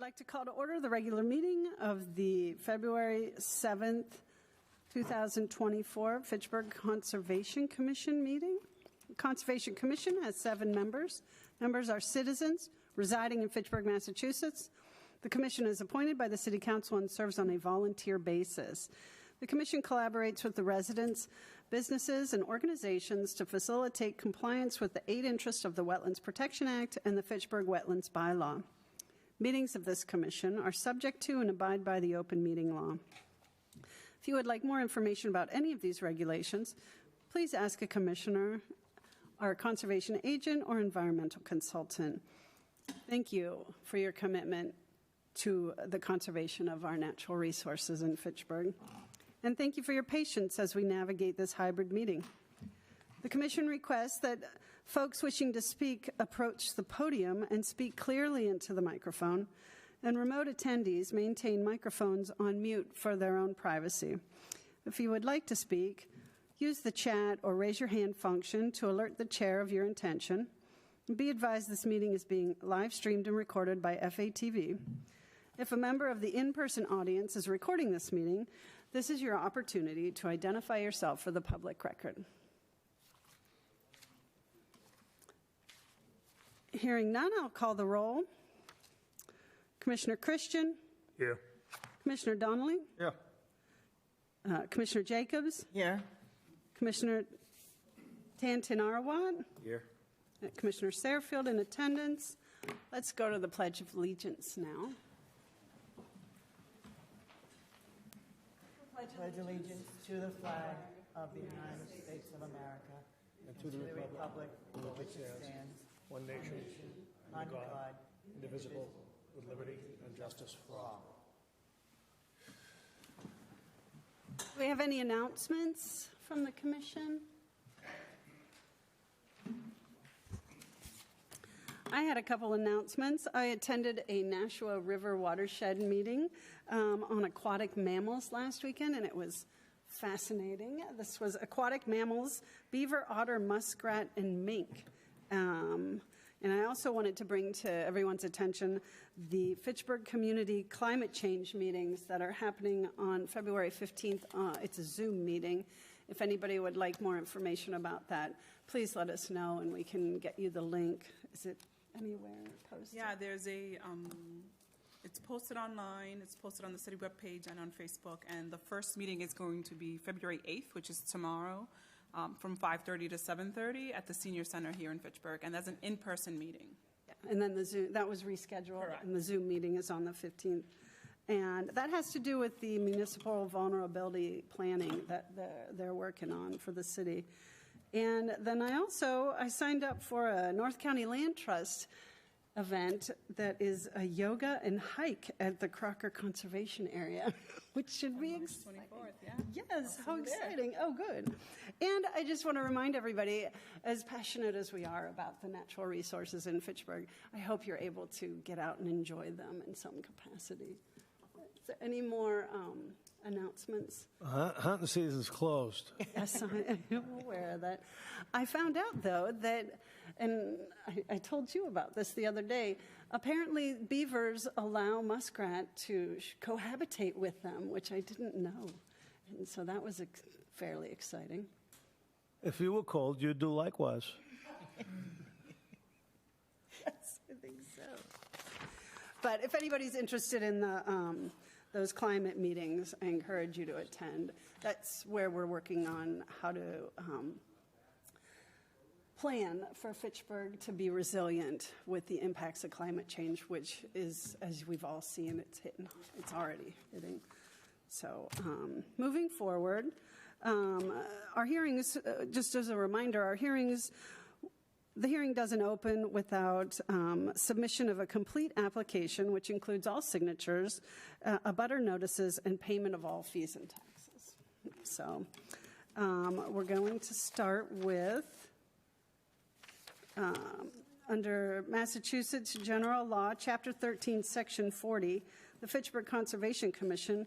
like to call to order the regular meeting of the February 7th, 2024 Fitchburg Conservation Commission meeting. The Conservation Commission has 7 members. Members are citizens residing in Fitchburg, Massachusetts. The commission is appointed by the City Council and serves on a volunteer basis. The commission collaborates with the residents, businesses, and organizations to facilitate compliance with the 8 interests of the Wetlands Protection Act and the Fitchburg Wetlands Bylaw. Meetings of this commission are subject to and abide by the open meeting law. If you would like more information about any of these regulations, please ask a commissioner, our conservation agent, or environmental consultant. Thank you for your commitment to the conservation of our natural resources in Fitchburg. And thank you for your patience as we navigate this hybrid meeting. The commission requests that folks wishing to speak approach the podium and speak clearly into the microphone, and remote attendees maintain microphones on mute for their own privacy. If you would like to speak, use the chat or raise your hand function to alert the chair of your intention. Be advised this meeting is being live streamed and recorded by FATV. If a member of the in-person audience is recording this meeting, this is your opportunity to identify yourself for the public record. Hearing none, I'll call the roll. Commissioner Christian? Here. Commissioner Donnelly? Yeah. Commissioner Jacobs? Here. Commissioner Tantin-Arawat? Here. Commissioner Sarefield in attendance. Let's go to the Pledge of Allegiance now. Pledge allegiance to the flag of the United States of America and to the republic for which it stands, one nation, under God, indivisible, with liberty and justice for all. Do we have any announcements from the commission? I had a couple announcements. I attended a Nashua River watershed meeting on aquatic mammals last weekend, and it was fascinating. This was aquatic mammals, beaver, otter, muskrat, and mink. And I also wanted to bring to everyone's attention the Fitchburg Community Climate Change meetings that are happening on February 15th. It's a Zoom meeting. If anybody would like more information about that, please let us know and we can get you the link. Is it anywhere posted? Yeah, there's a, it's posted online, it's posted on the city webpage and on Facebook, and the first meeting is going to be February 8th, which is tomorrow, from 5:30 to 7:30 at the Senior Center here in Fitchburg, and that's an in-person meeting. Yeah, and then the Zoom, that was rescheduled. Correct. And the Zoom meeting is on the 15th. And that has to do with the municipal vulnerability planning that they're working on for the city. And then I signed up for a North County Land Trust event that is a yoga and hike at the Crocker Conservation Area, which should be exciting. 24th, yeah. Yes, how exciting. Oh, good. And I just want to remind everybody, as passionate as we are about the natural resources in Fitchburg, I hope you're able to get out and enjoy them in some capacity. Is there any more announcements? Hunting season's closed. Yes, I'm aware of that. I found out, though, that, and I told you about this the other day, apparently beavers allow muskrat to cohabitate with them, which I didn't know. And so that was fairly exciting. If you were cold, you'd do likewise. Yes, I think so. But if anybody's interested in those climate meetings, I encourage you to attend. That's where we're working on how to plan for Fitchburg to be resilient with the impacts of climate change, which is, as we've all seen, it's already hitting. So moving forward, our hearings, just as a reminder, the hearing doesn't open without submission of a complete application, which includes all signatures, abutter notices, and payment of all fees and taxes. So we're going to start with, under Massachusetts General Law, Chapter 13, Section 40, the Fitchburg Conservation Commission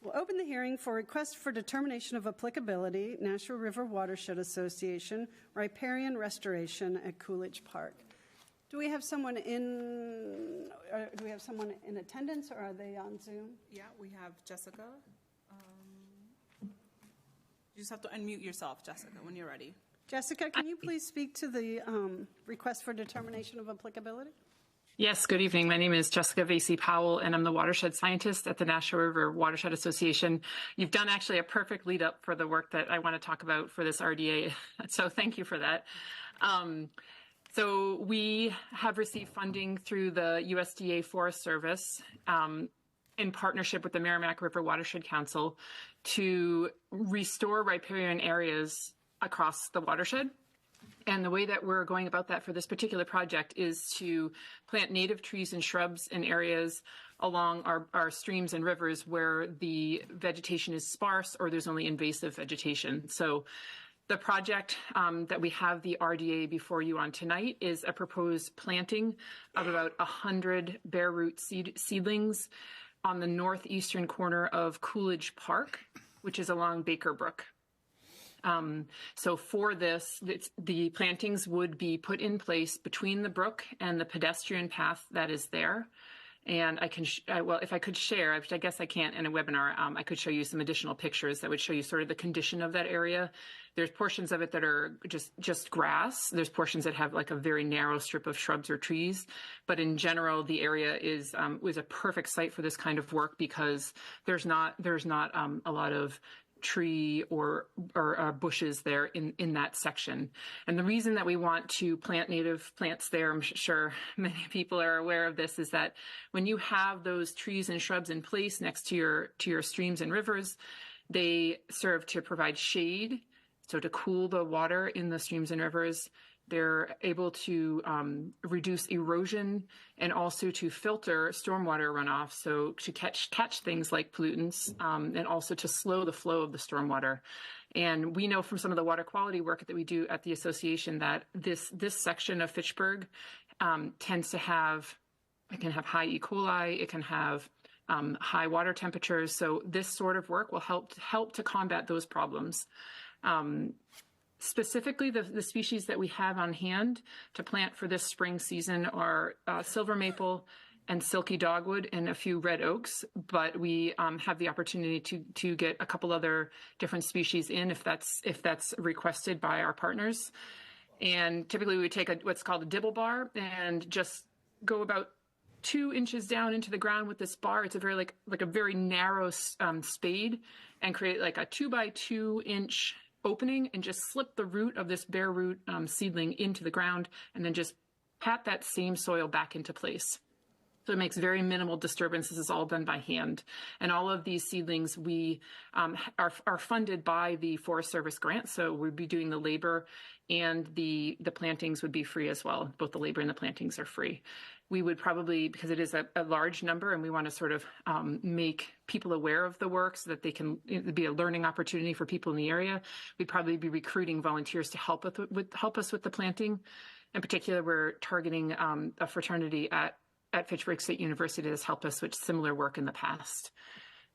will open the hearing for request for determination of applicability, Nashua River Watershed Association, riparian restoration at Coolidge Park. Do we have someone in attendance, or are they on Zoom? Yeah, we have Jessica. You just have to unmute yourself, Jessica, when you're ready. Jessica, can you please speak to the request for determination of applicability? Yes, good evening. My name is Jessica Vasey Powell, and I'm the watershed scientist at the Nashua River Watershed Association. You've done actually a perfect lead up for the work that I want to talk about for this RDA, so thank you for that. So we have received funding through the USDA Forest Service in partnership with the Merrimack River Watershed Council to restore riparian areas across the watershed. And the way that we're going about that for this particular project is to plant native trees and shrubs in areas along our streams and rivers where the vegetation is sparse or there's only invasive vegetation. So the project that we have the RDA before you on tonight is a proposed planting of about 100 bare root seedlings on the northeastern corner of Coolidge Park, which is along Baker Brook. So for this, the plantings would be put in place between the brook and the pedestrian path that is there. And I can, well, if I could share, which I guess I can't in a webinar, I could show you some additional pictures that would show you sort of the condition of that area. There's portions of it that are just grass. There's portions that have like a very narrow strip of shrubs or trees. But in general, the area was a perfect site for this kind of work because there's not a lot of tree or bushes there in that section. And the reason that we want to plant native plants there, I'm sure many people are aware of this, is that when you have those trees and shrubs in place next to your streams and rivers, they serve to provide shade, so to cool the water in the streams and rivers. They're able to reduce erosion and also to filter stormwater runoff, so to catch things like pollutants and also to slow the flow of the stormwater. And we know from some of the water quality work that we do at the association that this section of Fitchburg tends to have, it can have high E. coli, it can have high water temperatures. So this sort of work will help to combat those problems. Specifically, the species that we have on hand to plant for this spring season are silver maple and silky dogwood and a few red oaks, but we have the opportunity to get a couple other different species in if that's requested by our partners. And typically we would take what's called a dibble bar and just go about 2 inches down into the ground with this bar. It's a very like a very narrow spade, and create like a 2 by 2 inch opening and just slip the root of this bare root seedling into the ground and then just pat that same soil back into place. So it makes very minimal disturbance. This is all done by hand. And all of these seedlings we are funded by the Forest Service grant. So we'd be doing the labor, and the plantings would be free as well. Both the labor and the plantings are free. We would probably, because it is a large number and we want to sort of make people aware of the work so that they can, it'd be a learning opportunity for people in the area. We'd probably be recruiting volunteers to help us with the planting. In particular, we're targeting a fraternity at Fitchburg State University that has helped us with similar work in the past.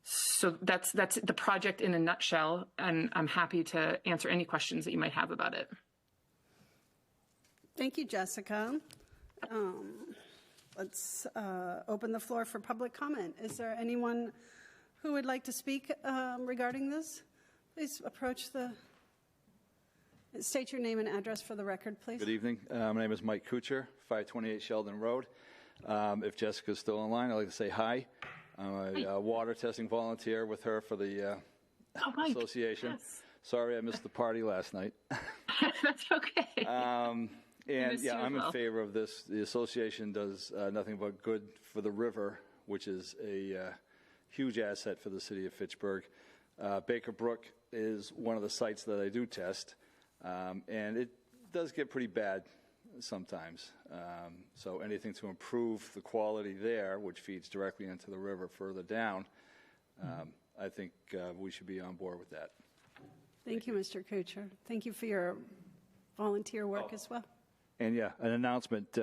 So that's the project in a nutshell, and I'm happy to answer any questions that you might have about it. Thank you, Jessica. Let's open the floor for public comment. Is there anyone who would like to speak regarding this? Please state your name and address for the record, please. Good evening. My name is Mike Kuchar, 528 Sheldon Road. If Jessica's still online, I'd like to say hi. I'm a water testing volunteer with her for the association. Yes. Sorry I missed the party last night. That's okay. And yeah, I'm in favor of this. The association does nothing but good for the river, which is a huge asset for the city of Fitchburg. Baker Brook is one of the sites that I do test, and it does get pretty bad sometimes. So anything to improve the quality there, which feeds directly into the river further down, I think we should be on board with that. Thank you, Mr. Kuchar. Thank you for your volunteer work as well. And yeah, an announcement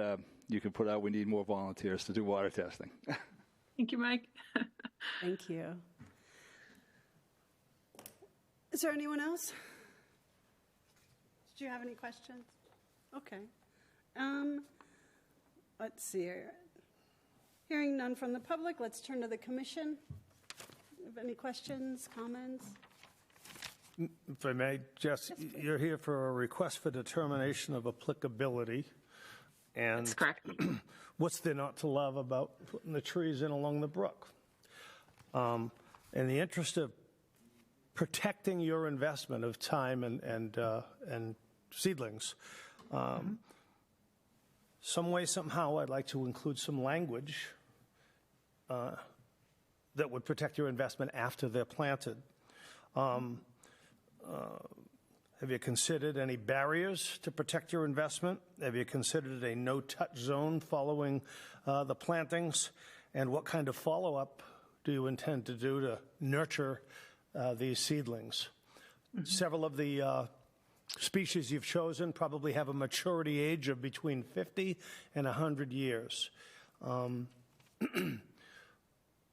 you can put out, we need more volunteers to do water testing. Thank you, Mike. Thank you. Is there anyone else? Did you have any questions? Okay. Let's see here. Hearing none from the public, let's turn to the commission. Have any questions, comments? If I may, Jess, you're here for a request for determination of applicability. And That's correct. what's there not to love about putting the trees in along the brook? In the interest of protecting your investment of time and seedlings, some way, somehow, I'd like to include some language that would protect your investment after they're planted. Have you considered any barriers to protect your investment? Have you considered a no-touch zone following the plantings? And what kind of follow-up do you intend to do to nurture these seedlings? Several of the species you've chosen probably have a maturity age of between 50 and 100 years.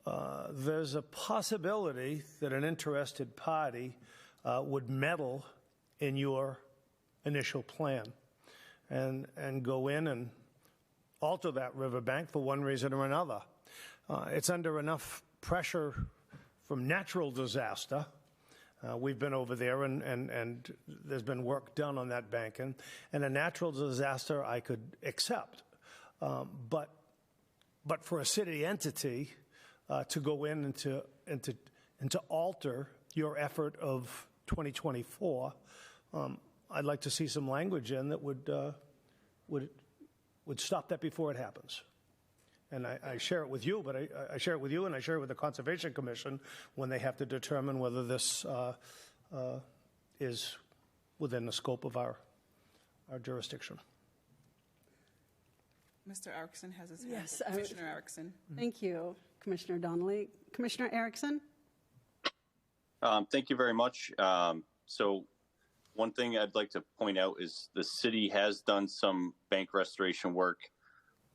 There's a possibility that an interested party would meddle in your initial plan and go in and alter that riverbank for one reason or another. It's under enough pressure from natural disaster. We've been over there and there's been work done on that bank. And a natural disaster I could accept. But for a city entity to go in and to alter your effort of 2024, I'd like to see some language in that would stop that before it happens. And I share it with you, but I share it with you and I share it with the Conservation Commission when they have to determine whether this is within the scope of our jurisdiction. Mr. Erickson has his hand. Yes, Commissioner Erickson. Thank you, Commissioner Donnelly. Commissioner Erickson? Thank you very much. So one thing I'd like to point out is the city has done some bank restoration work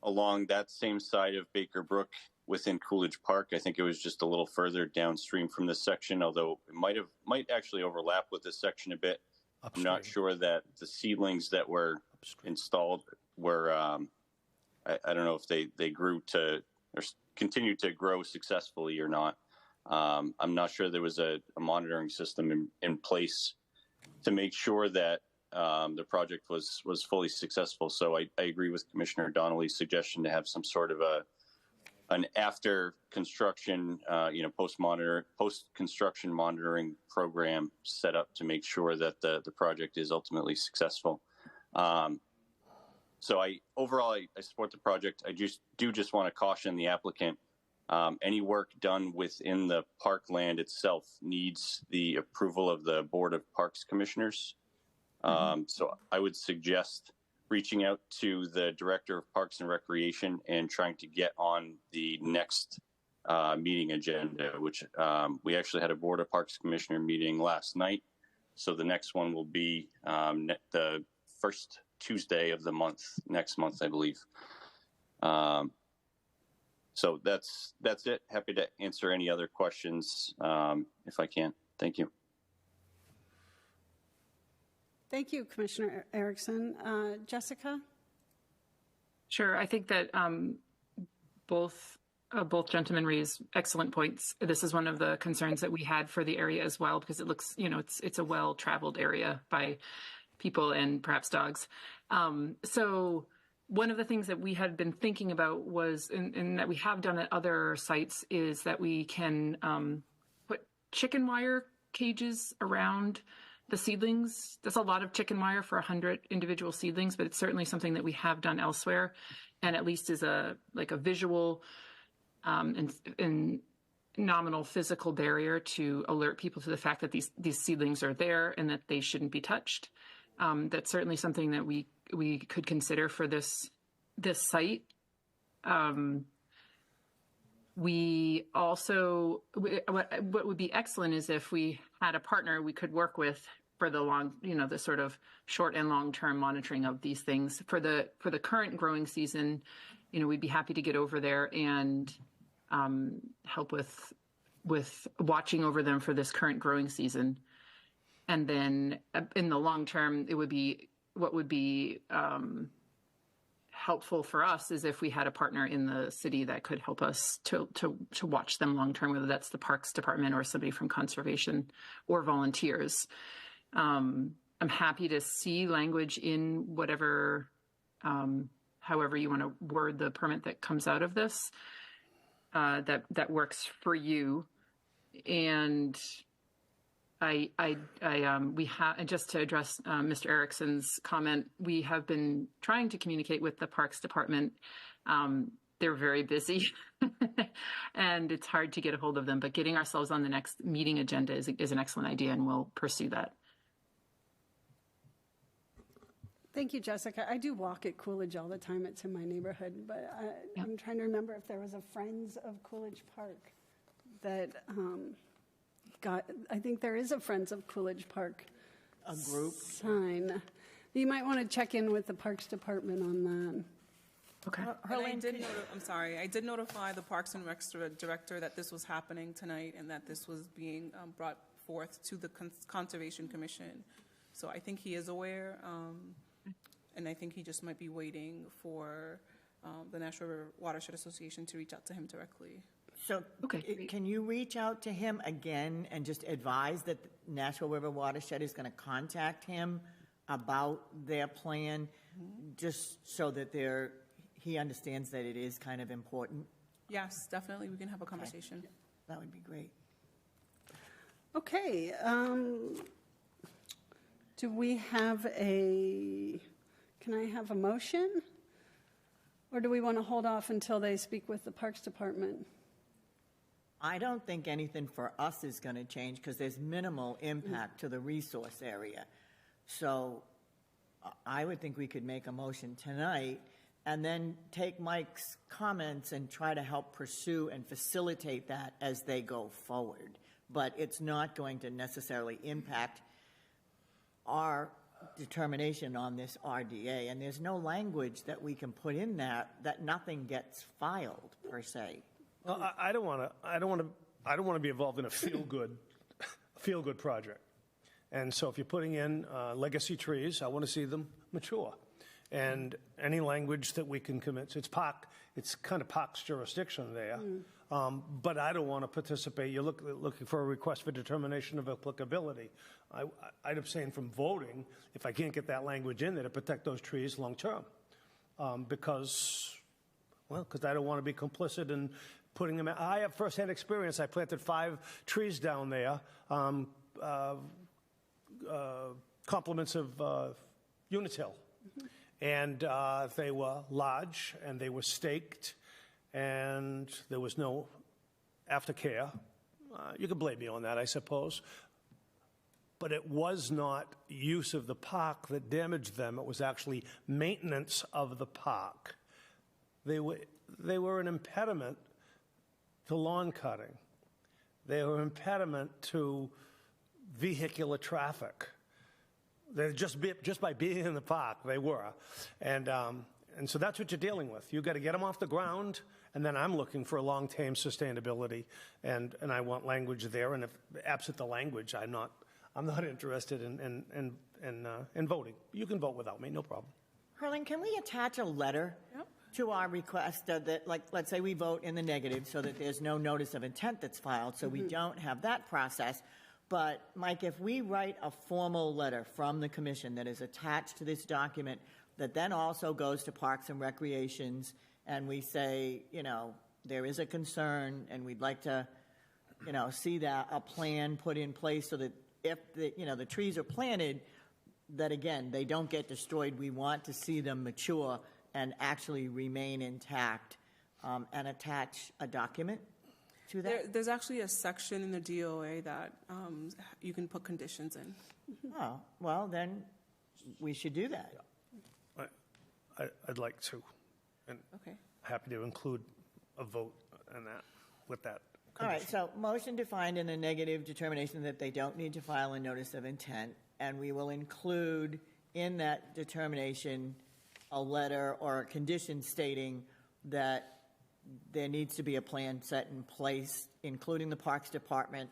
along that same side of Baker Brook within Coolidge Park. I think it was just a little further downstream from this section, although it might actually overlap with this section a bit. Upstream. I'm not sure that the seedlings that were installed were, I don't know if they grew to or continued to grow successfully or not. I'm not sure there was a monitoring system in place to make sure that the project was fully successful. So I agree with Commissioner Donnelly's suggestion to have some sort of an after construction, post-construction monitoring program set up to make sure that the project is ultimately successful. So overall I support the project. I just want to caution the applicant. Any work done within the parkland itself needs the approval of the Board of Parks Commissioners. So I would suggest reaching out to the Director of Parks and Recreation and trying to get on the next meeting agenda, which we actually had a Board of Parks Commissioner meeting last night. So the next one will be the first Tuesday of the month, next month, I believe. So that's it. Happy to answer any other questions if I can. Thank you. Thank you, Commissioner Erickson. Jessica? Sure. I think that both gentlemen raised excellent points. This is one of the concerns that we had for the area as well, because it looks, it's a well-traveled area by people and perhaps dogs. So one of the things that we had been thinking about was, and that we have done at other sites, is that we can put chicken wire cages around the seedlings. That's a lot of chicken wire for 100 individual seedlings, but it's certainly something that we have done elsewhere, and at least is a visual and nominal physical barrier to alert people to the fact that these seedlings are there and that they shouldn't be touched. That's certainly something that we could consider for this site. We also, what would be excellent is if we had a partner we could work with for the long, the sort of short and long-term monitoring of these things. For the current growing season, we'd be happy to get over there and help with watching over them for this current growing season. And then in the long term, it would be, what would be helpful for us is if we had a partner in the city that could help us to watch them long term, whether that's the Parks Department or somebody from conservation or volunteers. I'm happy to see language in whatever, however you want to word the permit that comes out of this, that works for you. And we have, and just to address Mr. Erickson's comment, we have been trying to communicate with the Parks Department. They're very busy and it's hard to get a hold of them, but getting ourselves on the next meeting agenda is an excellent idea, and we'll pursue that. Thank you, Jessica. I do walk at Coolidge all the time. It's in my neighborhood, but I'm trying to remember if there was a Friends of Coolidge Park that I think there is a Friends of Coolidge Park A group. sign. You might want to check in with the Parks Department on that. Okay. And I did notify the Parks and Rec director that this was happening tonight and that this was being brought forth to the Conservation Commission. So I think he is aware, and I think he just might be waiting for the National River Watershed Association to reach out to him directly. So Okay. can you reach out to him again and just advise that the Nashua River Watershed is going to contact him about their plan, just so that he understands that it is kind of important? Yes, definitely, we can have a conversation. That would be great. Okay. Do we have can I have a motion? Or do we want to hold off until they speak with the Parks Department? I don't think anything for us is going to change because there's minimal impact to the resource area. So I would think we could make a motion tonight and then take Mike's comments and try to help pursue and facilitate that as they go forward. But it's not going to necessarily impact our determination on this RDA. And there's no language that we can put in that nothing gets filed per se. Well, I don't want to be involved in a feel-good project. And so if you're putting in legacy trees, I want to see them mature. And any language that we can commit, it's kind of Park's jurisdiction there. But I don't want to participate. You're looking for a request for determination of applicability. I'd abstain from voting if I can't get that language in there to protect those trees long term. Because I don't want to be complicit in putting them in. I have firsthand experience. I planted 5 trees down there, compliments of Unitil. And they were large, and they were staked, and there was no aftercare. You can blame me on that, I suppose. But it was not use of the park that damaged them. It was actually maintenance of the park. They were an impediment to lawn cutting. They were an impediment to vehicular traffic. They're just by being in the park, they were. And so that's what you're dealing with. You've got to get them off the ground, and then I'm looking for long-term sustainability, and I want language there. And if absent the language, I'm not interested in voting. You can vote without me, no problem. Herling, can we attach a letter to our request that, like, let's say we vote in the negative so that there's no notice of intent that's filed, so we don't have that process. But, Mike, if we write a formal letter from the commission that is attached to this document that then also goes to Parks and Recreations, and we say, there is a concern and we'd like to, see that a plan put in place so that if the trees are planted, that again, they don't get destroyed. We want to see them mature and actually remain intact, and attach a document to that? There's actually a section in the DOA that you can put conditions in. Oh, well, then we should do that. I'd like to, and Okay. happy to include a vote on that, with that All right, condition. so motion to find in a negative determination that they don't need to file a notice of intent, and we will include in that determination a letter or a condition stating that there needs to be a plan set in place, including the Parks Department,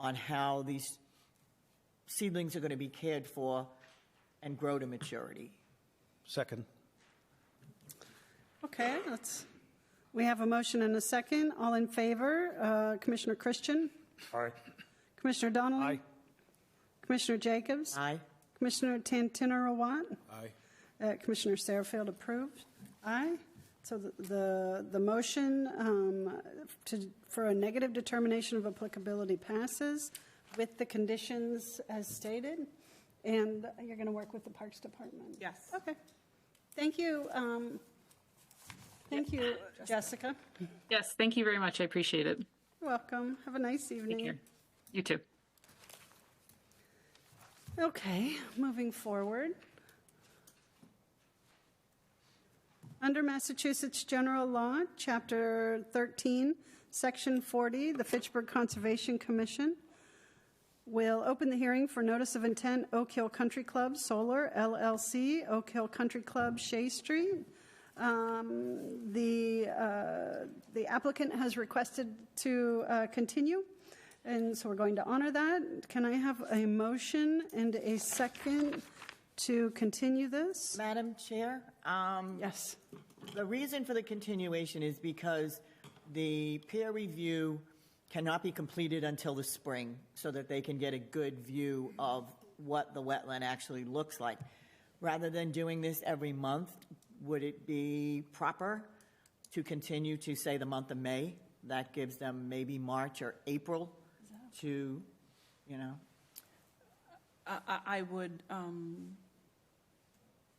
on how these seedlings are going to be cared for and grow to maturity. Second. Okay, we have a motion and a second. All in favor, Commissioner Christian? Aye. Commissioner Donnelly? Aye. Commissioner Jacobs? Aye. Commissioner Tantinor-Awat? Aye. Commissioner Sarahfield approved? Aye. So the motion for a negative determination of applicability passes with the conditions as stated. And you're going to work with the Parks Department? Yes. Okay. Thank you. Thank you, Jessica. Yes, thank you very much. I appreciate it. You're welcome. Have a nice Take evening. care. You too. Okay, moving forward. Under Massachusetts General Law, Chapter 13, Section 40, the Fitchburg Conservation Commission will open the hearing for notice of intent, Oak Hill Country Club Solar LLC, Oak Hill Country Club, Shea Street. The applicant has requested to continue, and so we're going to honor that. Can I have a motion and a second to continue this? Madam Chair? Yes. The reason for the continuation is because the peer review cannot be completed until the spring so that they can get a good view of what the wetland actually looks like. Rather than doing this every month, would it be proper to continue to, say, the month of May? That gives them maybe March or April to,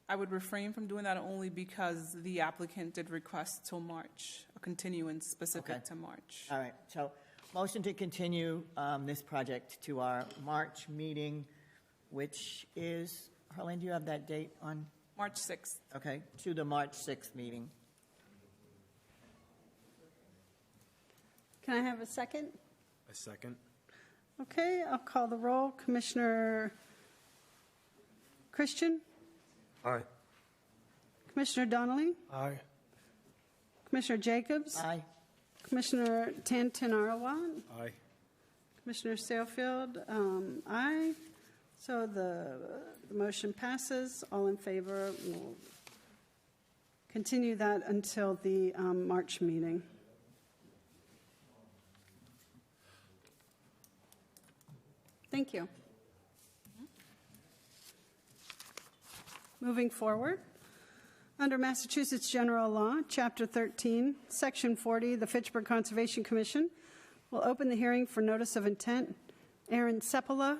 I would refrain from doing that only because the applicant did request till March, a continuance specific Okay. to March. All right, so motion to continue this project to our March meeting, which is, Harlan, do you have that date on? March 6th. Okay, to the March 6th meeting. Can I have a second? A second. Okay, I'll call the roll. Commissioner Christian? Aye. Commissioner Donnelly? Aye. Commissioner Jacobs? Aye. Commissioner Tantinor-Awat? Aye. Commissioner Sailfield? Aye. So the motion passes. All in favor, we'll continue that until the March meeting. Thank you. Moving forward, under Massachusetts General Law, Chapter 13, Section 40, the Fitchburg Conservation Commission will open the hearing for notice of intent. Aaron Sepola,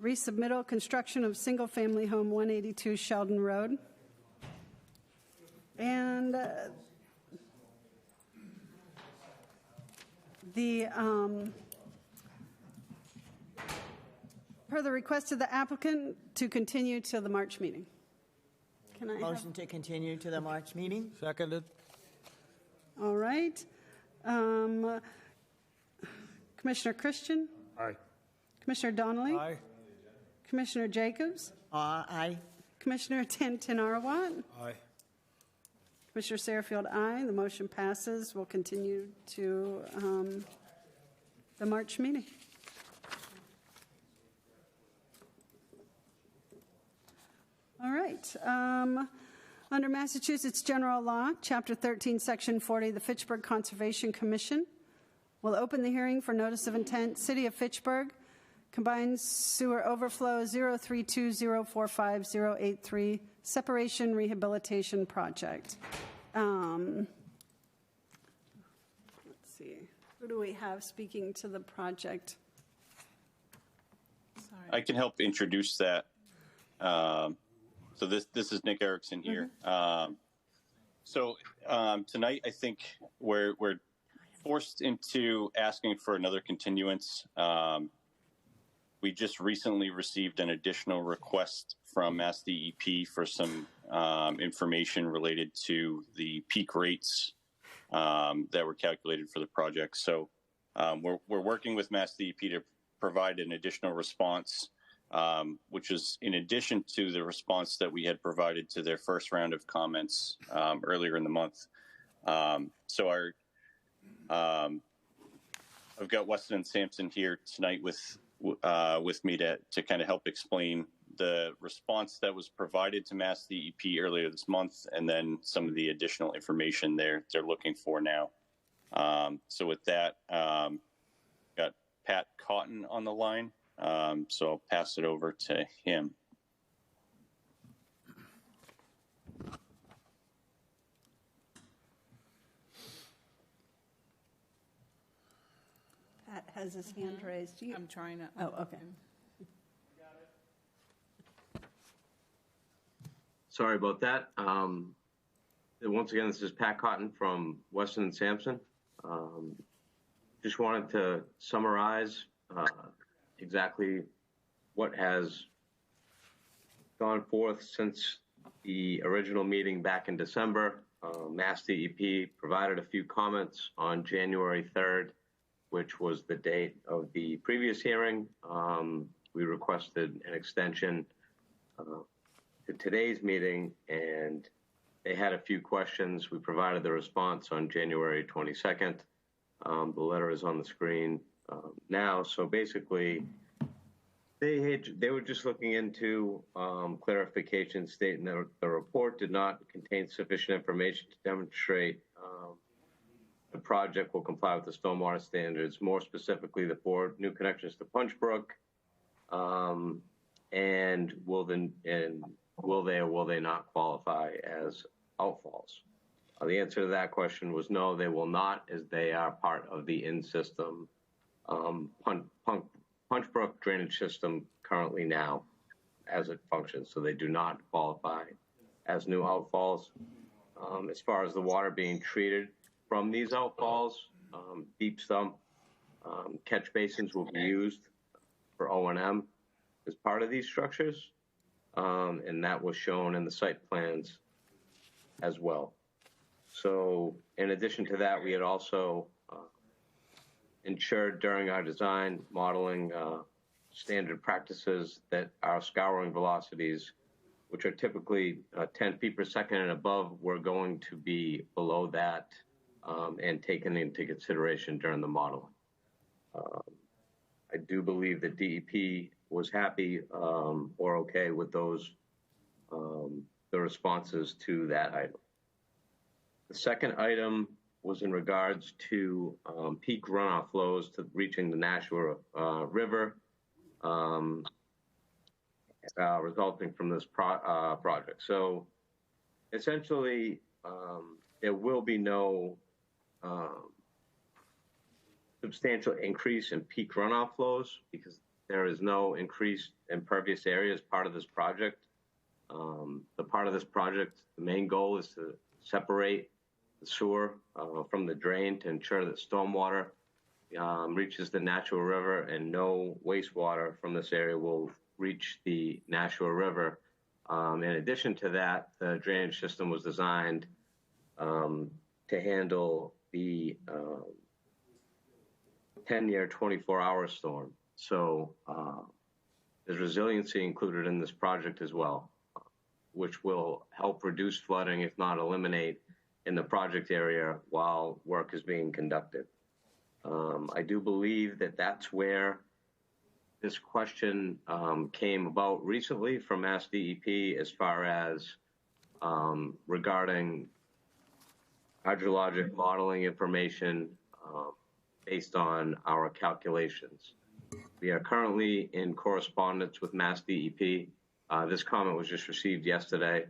resubmittal construction of single-family home 182 Sheldon Road. And per the request of the applicant to continue till the March meeting. Can I have? Motion to continue to the March meeting? Seconded. All right. Commissioner Christian? Aye. Commissioner Donnelly? Aye. Commissioner Jacobs? Aye. Commissioner Tantinor-Awat? Aye. Commissioner Sarahfield, aye. The motion passes. We'll continue to the March meeting. All right. Under Massachusetts General Law, Chapter 13, Section 40, the Fitchburg Conservation Commission will open the hearing for notice of intent, City of Fitchburg, combined sewer overflow 032045083, separation rehabilitation project. Let's see. Who do we have speaking to the project? Sorry. I can help introduce that. So this is Nick Erickson here. Tonight, I think we're forced into asking for another continuance. We just recently received an additional request from Mass DEP for some information related to the peak rates that were calculated for the project. So we're working with Mass DEP to provide an additional response, which is in addition to the response that we had provided to their first round of comments earlier in the month. I've got Weston and Sampson here tonight with me to kind of help explain the response that was provided to Mass DEP earlier this month, and then some of the additional information they're looking for now. So with that, got Pat Cotton on the line. So I'll pass it over to him. Pat has his hand raised. I'm trying to. Oh, okay. Sorry about that. Once again, this is Pat Cotton from Weston and Sampson. Just wanted to summarize exactly what has gone forth since the original meeting back in December. Mass DEP provided a few comments on January 3rd, which was the date of the previous hearing. We requested an extension to today's meeting, and they had a few questions. We provided the response on January 22nd. The letter is on the screen now. So basically, they were just looking into clarification, stating that the report did not contain sufficient information to demonstrate the project will comply with the stormwater standards. More specifically, the 4 new connections to Punch Brook, and will they or will they not qualify as outfalls? The answer to that question was no, they will not, as they are part of the in-system Punch Brook drainage system currently now as it functions, so they do not qualify as new outfalls. As far as the water being treated from these outfalls, deep sump catch basins will be used for O&M as part of these structures, and that was shown in the site plans as well. So in addition to that, we had also ensured during our design modeling standard practices that our scouring velocities, which are typically 10 feet per second and above, were going to be below that and taken into consideration during the modeling. I do believe that DEP was happy or okay with those, the responses to that item. The second item was in regards to peak runoff flows to reaching the Nashua River, resulting from this project. So essentially, there will be no substantial increase in peak runoff flows because there is no increased impervious area as part of this project. The part of this project, the main goal is to separate the sewer from the drain to ensure that stormwater reaches the Nashua River and no wastewater from this area will reach the Nashua River. In addition to that, the drainage system was designed to handle the 10-year, 24-hour storm. So there's resiliency included in this project as well, which will help reduce flooding, if not eliminate, in the project area while work is being conducted. I do believe that that's where this question came about recently from Mass DEP as far as regarding hydrologic modeling information based on our calculations. We are currently in correspondence with Mass DEP. This comment was just received yesterday.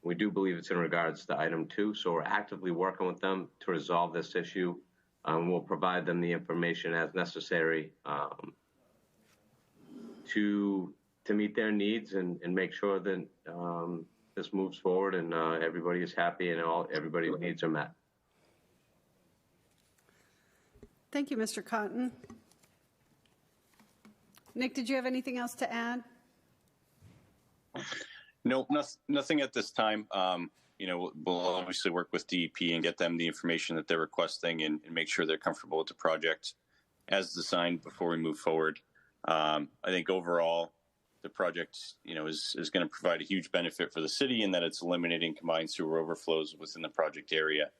We do believe it's in regards to item 2, so we're actively working with them to resolve this issue. We'll provide them the information as necessary to meet their needs and make sure that this moves forward and everybody is happy and everybody's needs are met. Thank you, Mr. Cotton. Nick, did you have anything else to add? No, nothing at this time. We'll obviously work with DEP and get them the information that they're requesting and make sure they're comfortable with the project as designed before we move forward. I think overall, the project, is going to provide a huge benefit for the city in that it's eliminating combined sewer overflows within the project area.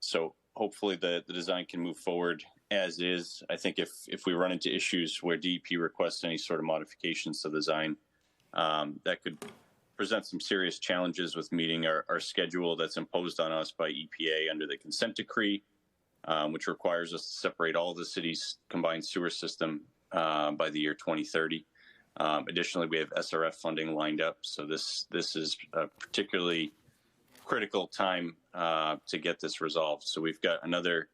So hopefully the design can move forward as is. I think if we run into issues where DEP requests any sort of modifications to the design, that could present some serious challenges with meeting our schedule that's imposed on us by EPA under the consent decree, which requires us to separate all the city's combined sewer system by the year 2030. Additionally, we have SRF funding lined up, so this is a particularly critical time to get this resolved. So we've got another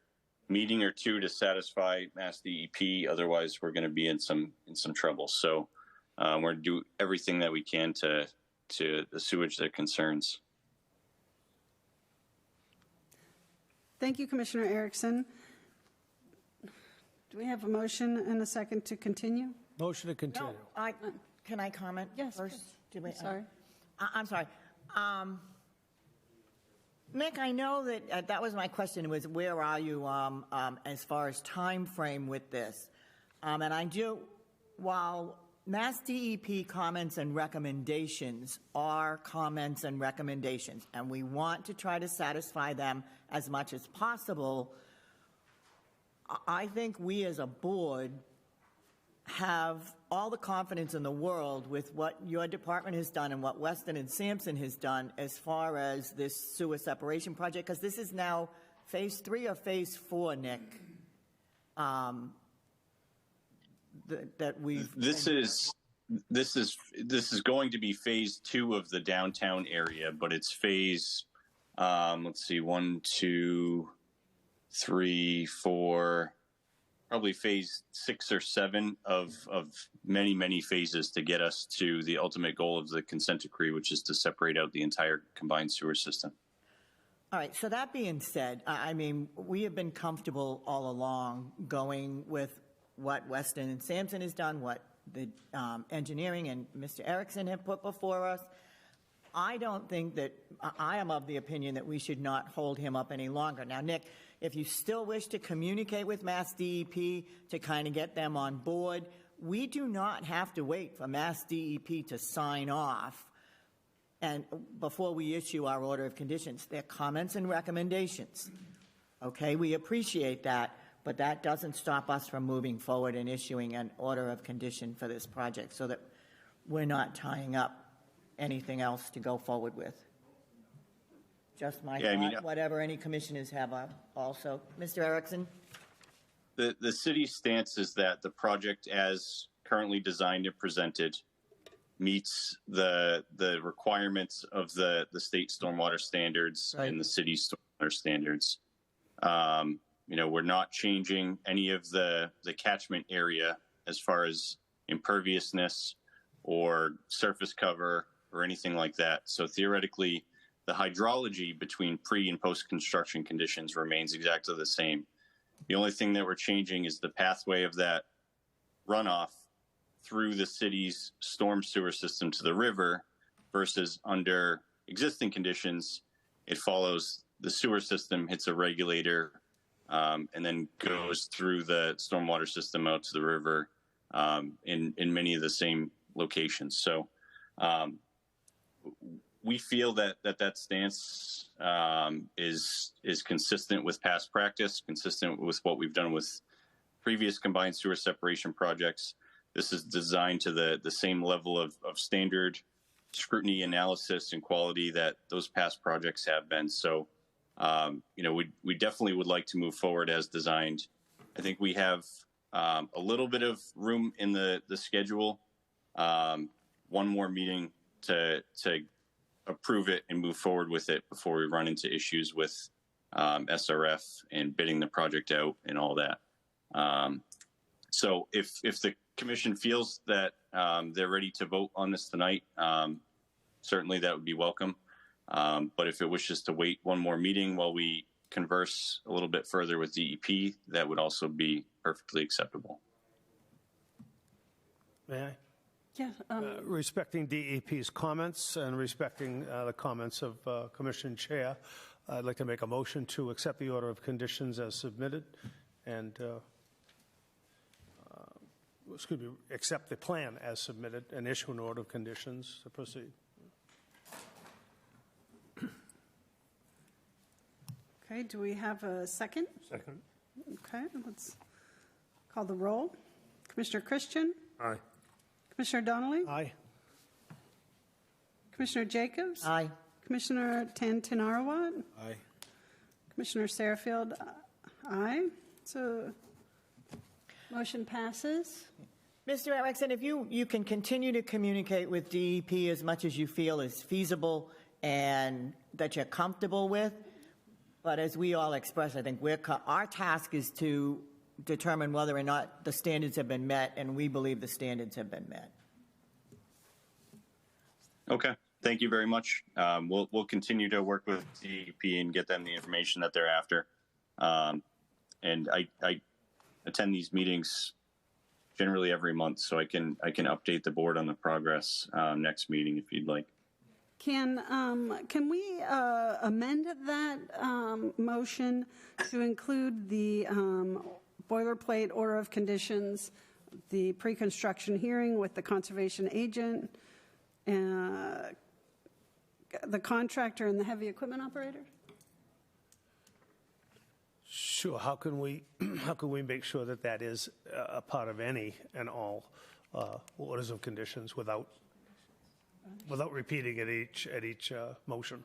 meeting or two to satisfy Mass DEP. Otherwise, we're going to be in some trouble. So we're going to do everything that we can to assuage their concerns. Thank you, Commissioner Erickson. Do we have a motion and a second to continue? Motion to continue. Can I comment? Yes, first? please. Did we, Sorry. I'm sorry. Nick, I know that that was my question, was where are you as far as time frame with this? And I do, while Mass DEP comments and recommendations are comments and recommendations, and we want to try to satisfy them as much as possible, I think we as a board have all the confidence in the world with what your department has done and what Weston and Sampson has done as far as this sewer separation project, because this is now phase 3 or phase 4, Nick. That we've. This is going to be phase 2 of the downtown area, but it's phase. Let's see, 1, 2, 3, 4. Probably phase 6 or 7 of many phases to get us to the ultimate goal of the consent decree, which is to separate out the entire combined sewer system. All right, so that being said, I mean, we have been comfortable all along going with what Weston and Sampson has done, what the engineering and Mr. Erickson have put before us. I don't think that, I am of the opinion that we should not hold him up any longer. Now, Nick, if you still wish to communicate with Mass DEP to kind of get them on board, we do not have to wait for Mass DEP to sign off and before we issue our order of conditions. They're comments and recommendations. Okay, we appreciate that, but that doesn't stop us from moving forward and issuing an order of condition for this project so that we're not tying up anything else to go forward with. Just my thought, whatever any commissioners have also. Mr. Erickson? The city's stance is that the project as currently designed and presented meets the requirements of the state stormwater standards and the city's stormwater standards. We're not changing any of the catchment area as far as imperviousness or surface cover or anything like that. So theoretically, the hydrology between pre and post construction conditions remains exactly the same. The only thing that we're changing is the pathway of that runoff through the city's storm sewer system to the river versus under existing conditions, it follows the sewer system, hits a regulator, and then goes through the stormwater system out to the river in many of the same locations. So we feel that stance is consistent with past practice, consistent with what we've done with previous combined sewer separation projects. This is designed to the same level of standard scrutiny, analysis, and quality that those past projects have been. So, we definitely would like to move forward as designed. I think we have a little bit of room in the schedule. One more meeting to approve it and move forward with it before we run into issues with SRF and bidding the project out and all that. So if the commission feels that they're ready to vote on this tonight, certainly that would be welcome. But if it wishes to wait one more meeting while we converse a little bit further with DEP, that would also be perfectly acceptable. May I? Yeah. Respecting DEP's comments and respecting the comments of Commission Chair, I'd like to make a motion to accept the order of conditions as submitted and accept the plan as submitted and issue an order of conditions to proceed. Okay, do we have a second? Second. Okay, let's Call the roll. Commissioner Christian? Aye. Commissioner Donnelly? Aye. Commissioner Jacobs? Aye. Commissioner Tantanarwat? Aye. Commissioner Sarahfield? Aye. So motion passes. Mr. Erickson, if you can continue to communicate with DEP as much as you feel is feasible and that you're comfortable with, but as we all express, I think our task is to determine whether or not the standards have been met, and we believe the standards have been met. Okay. Thank you very much. We'll continue to work with DEP and get them the information that they're after. And I attend these meetings generally every month, so I can update the board on the progress next meeting if you'd like. Can we amend that motion to include the boilerplate order of conditions, the pre-construction hearing with the conservation agent, the contractor, and the heavy equipment operator? Sure. How can we make sure that that is a part of any and all orders of conditions without repeating at each motion?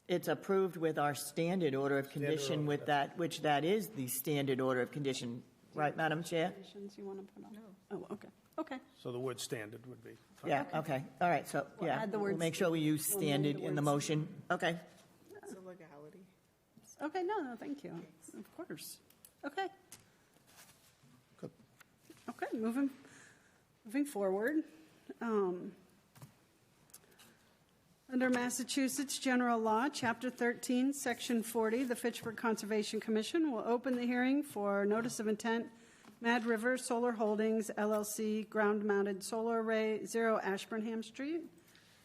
It's approved with our standard order of condition with that, which that is the standard order of condition. Right, Madam Chair? Conditions you want to put on? Oh, okay. Okay. So the word standard would be fine. Yeah, okay. All right, so, We'll yeah, add the we'll words- make sure we use we'll amend standard the in the words. motion. Okay. It's a legality. Okay, no, thank you. Of course. Okay. Good. Okay, moving forward. Under Massachusetts General Law, Chapter 13, Section 40, the Fitchburg Conservation Commission will open the hearing for notice of intent, Mad River Solar Holdings, LLC, ground-mounted solar array, 0 Ashburnham Street.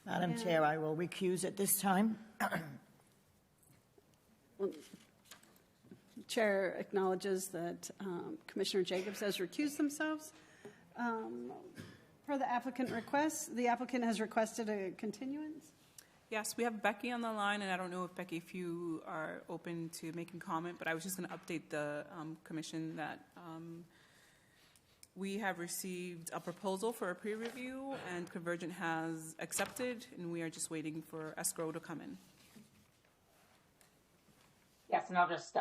Madam Chair, I will recuse at this time. Chair acknowledges that Commissioner Jacobs has recused themselves. Per the applicant request, the applicant has requested a continuance. Yes, we have Becky on the line, and I don't know if Becky, if you are open to making comment, but I was just going to update the commission that we have received a proposal for a pre-review, and Convergent has accepted, and we are just waiting for escrow to come in. Yes, and I'll just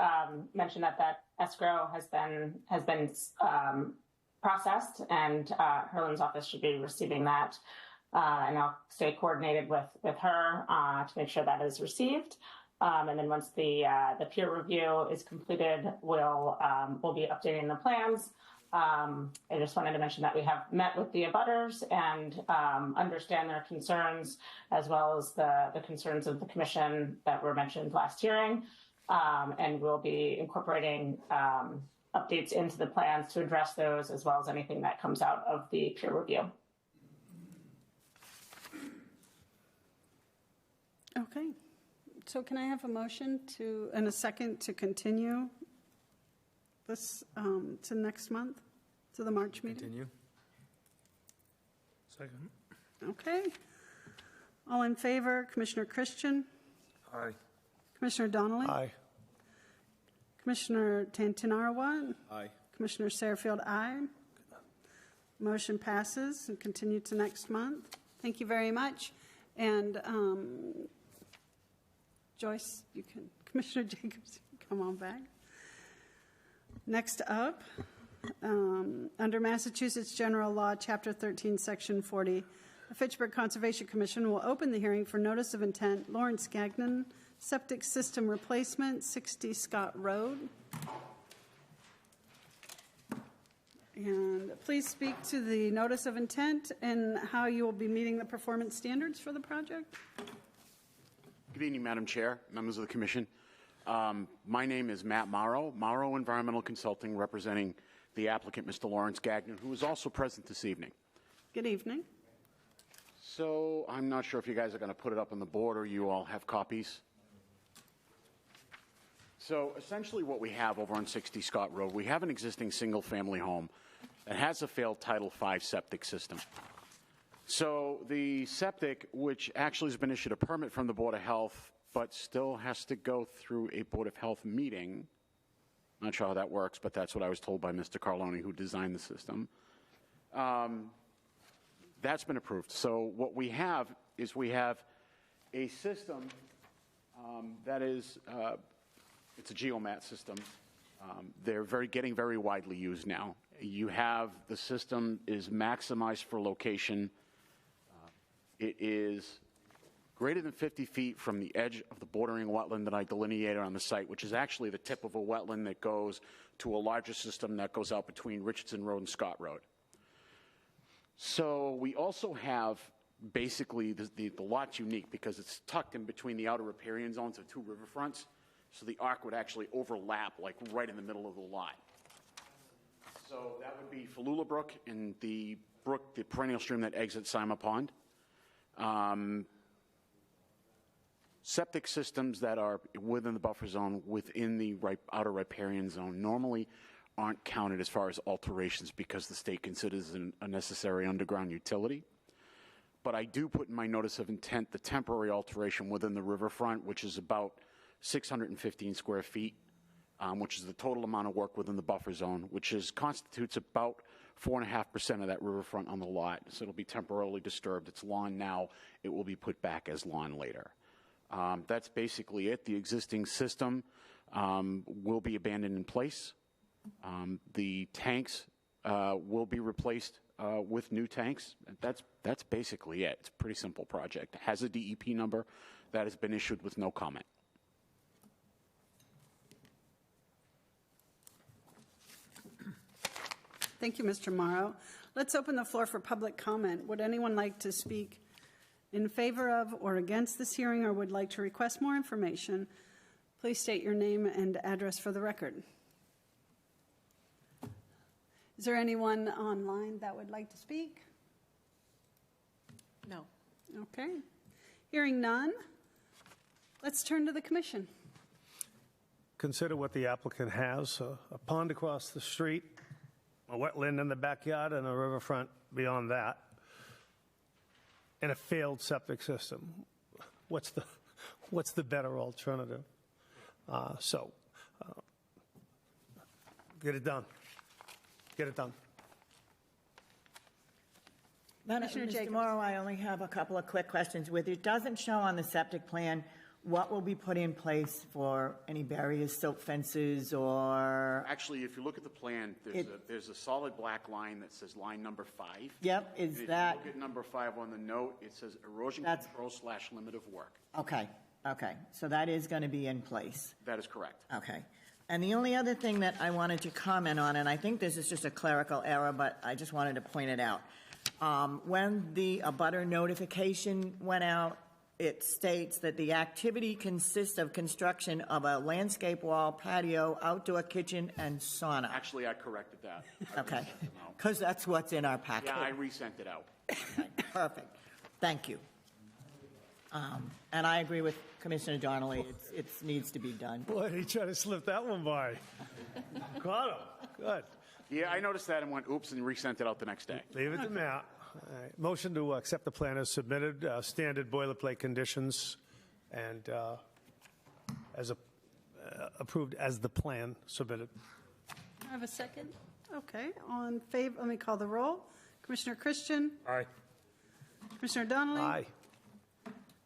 mention that escrow has been processed, and Herlin's office should be receiving that. And I'll stay coordinated with her to make sure that is received. And then once the peer review is completed, we'll be updating the plans. I just wanted to mention that we have met with the abutters and understand their concerns, as well as the concerns of the commission that were mentioned last hearing. And we'll be incorporating updates into the plans to address those, as well as anything that comes out of the peer review. Okay. So can I have a motion and a second to continue this to next month, to the March meeting? Continue. Second. Okay. All in favor, Commissioner Christian? Aye. Commissioner Donnelly? Aye. Commissioner Tantanarwat? Aye. Commissioner Sarahfield, aye. Motion passes and continue to next month. Thank you very much. And Joyce, Commissioner Jacobs, you can come on back. Next up, under Massachusetts General Law, Chapter 13, Section 40, the Fitchburg Conservation Commission will open the hearing for notice of intent, Lawrence Gagnon, septic system replacement, 60 Scott Road. And please speak to the notice of intent and how you will be meeting the performance standards for the project. Good evening, Madam Chair, members of the Commission. My name is Matt Morrow, Morrow Environmental Consulting, representing the applicant, Mr. Lawrence Gagnon, who is also present this evening. Good evening. So I'm not sure if you guys are going to put it up on the board or you all have copies. So essentially what we have over on 60 Scott Road, we have an existing single-family home that has a failed Title V septic system. So the septic, which actually has been issued a permit from the Board of Health, but still has to go through a Board of Health meeting, Not sure how that works, but that's what I was told by Mr. Carloni, who designed the system. That's been approved. So what we have is we have a system that is, it's a geomat system. They're getting very widely used now. You have, the system is maximized for location. It is greater than 50 feet from the edge of the bordering wetland that I delineated on the site, which is actually the tip of a wetland that goes to a larger system that goes out between Richardson Road and Scott Road. So we also have basically the lot's unique because it's tucked in between the outer riparian zones of two riverfronts. So the arc would actually overlap like right in the middle of the lot. So that would be Falula Brook and the brook, the perennial stream that exits Sima Pond. Septic systems that are within the buffer zone, within the outer riparian zone, normally aren't counted as far as alterations because the state considers it a necessary underground utility. But I do put in my notice of intent the temporary alteration within the riverfront, which is about 615 square feet, which is the total amount of work within the buffer zone, which constitutes about 4.5% of that riverfront on the lot. So it'll be temporarily disturbed. It's lawn now. It will be put back as lawn later. That's basically it. The existing system will be abandoned in place. The tanks will be replaced with new tanks. That's basically it. It's a pretty simple project. It has a DEP number that has been issued with no comment. Thank you, Mr. Morrow. Let's open the floor for public comment. Would anyone like to speak in favor of or against this hearing or would like to request more information? Please state your name and address for the record. Is there anyone online that would like to speak? No. Okay. Hearing none, let's turn to the commission. Consider what the applicant has, a pond across the street, a wetland in the backyard, and a riverfront beyond that, and a failed septic system. What's the better alternative? Get it done. Get it done. Mr. Morrow, I only have a couple of quick questions with you. It doesn't show on the septic plan what will be put in place for any barriers, silt fences, or... Actually, if you look at the plan, there's a solid black line that says line number 5. Yep, is that... If you look at number 5 on the note, it says erosion control / limit of work. Okay, so that is going to be in place. That is correct. Okay. And the only other thing that I wanted to comment on, and I think this is just a clerical error, but I just wanted to point it out. When the abutter notification went out, it states that the activity consists of construction of a landscape wall, patio, outdoor kitchen, and sauna. Actually, I corrected that. Okay, because that's what's in our packet. Yeah, I resent it out. Okay, perfect. Thank you. And I agree with Commissioner Donnelly. It needs to be done. Boy, he tried to slip that one by. Got him. Good. Yeah, I noticed that and went, oops, and resent it out the next day. Leave it to Matt. All right. Motion to accept the plan as submitted, standard boilerplate conditions, and approved as the plan submitted. I have a second. Okay. On favor, let me call the roll. Commissioner Christian? Aye. Commissioner Donnelly? Aye.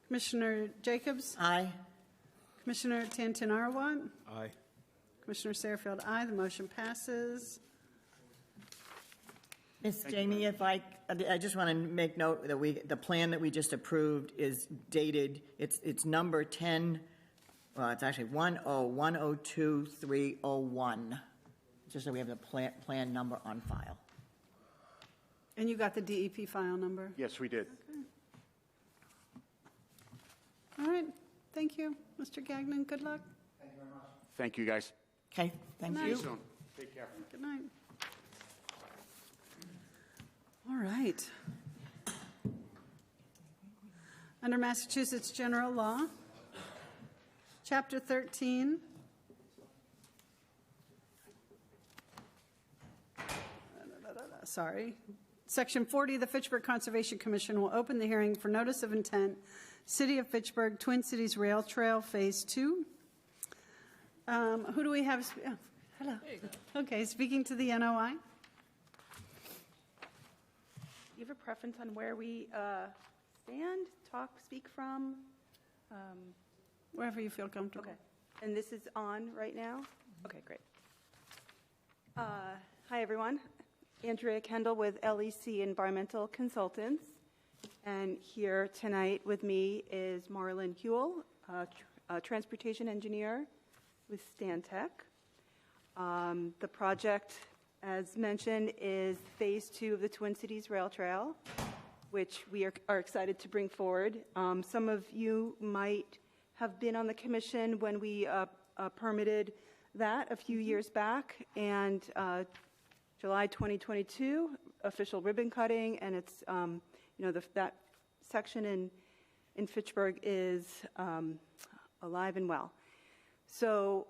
Commissioner Jacobs? Aye. Commissioner Tantanarwat? Aye. Commissioner Satterfield, aye. The motion passes. Ms. Jamie, if I just want to make note that the plan that we just approved is dated, it's number 10, well, it's actually 10102-301, just so we have the plan number on file. And you got the DEP file number? Yes, we did. Okay. All right. Thank you, Mr. Gagnon. Good luck. Thank you very much. Thank you, guys. Okay, thank See you. you soon. Take care. Good night. All right. Under Massachusetts General Law, Chapter 13, Section 40, the Fitchburg Conservation Commission will open the hearing for notice of intent, City of Fitchburg, Twin Cities Rail Trail, Phase 2. Who do we have? Hello. Okay, speaking to the NOI. Do you have a preference on where we stand, talk, speak from? Wherever you feel comfortable. Okay. And this is on right now? Okay, great. Hi, everyone. Andrea Kendall with LEC Environmental Consultants. And here tonight with me is Marlon Hewell, a transportation engineer with Stantec. The project, as mentioned, is Phase 2 of the Twin Cities Rail Trail, which we are excited to bring forward. Some of you might have been on the commission when we permitted that a few years back, and July 2022, official ribbon cutting, and it's, that section in Fitchburg is alive and well. So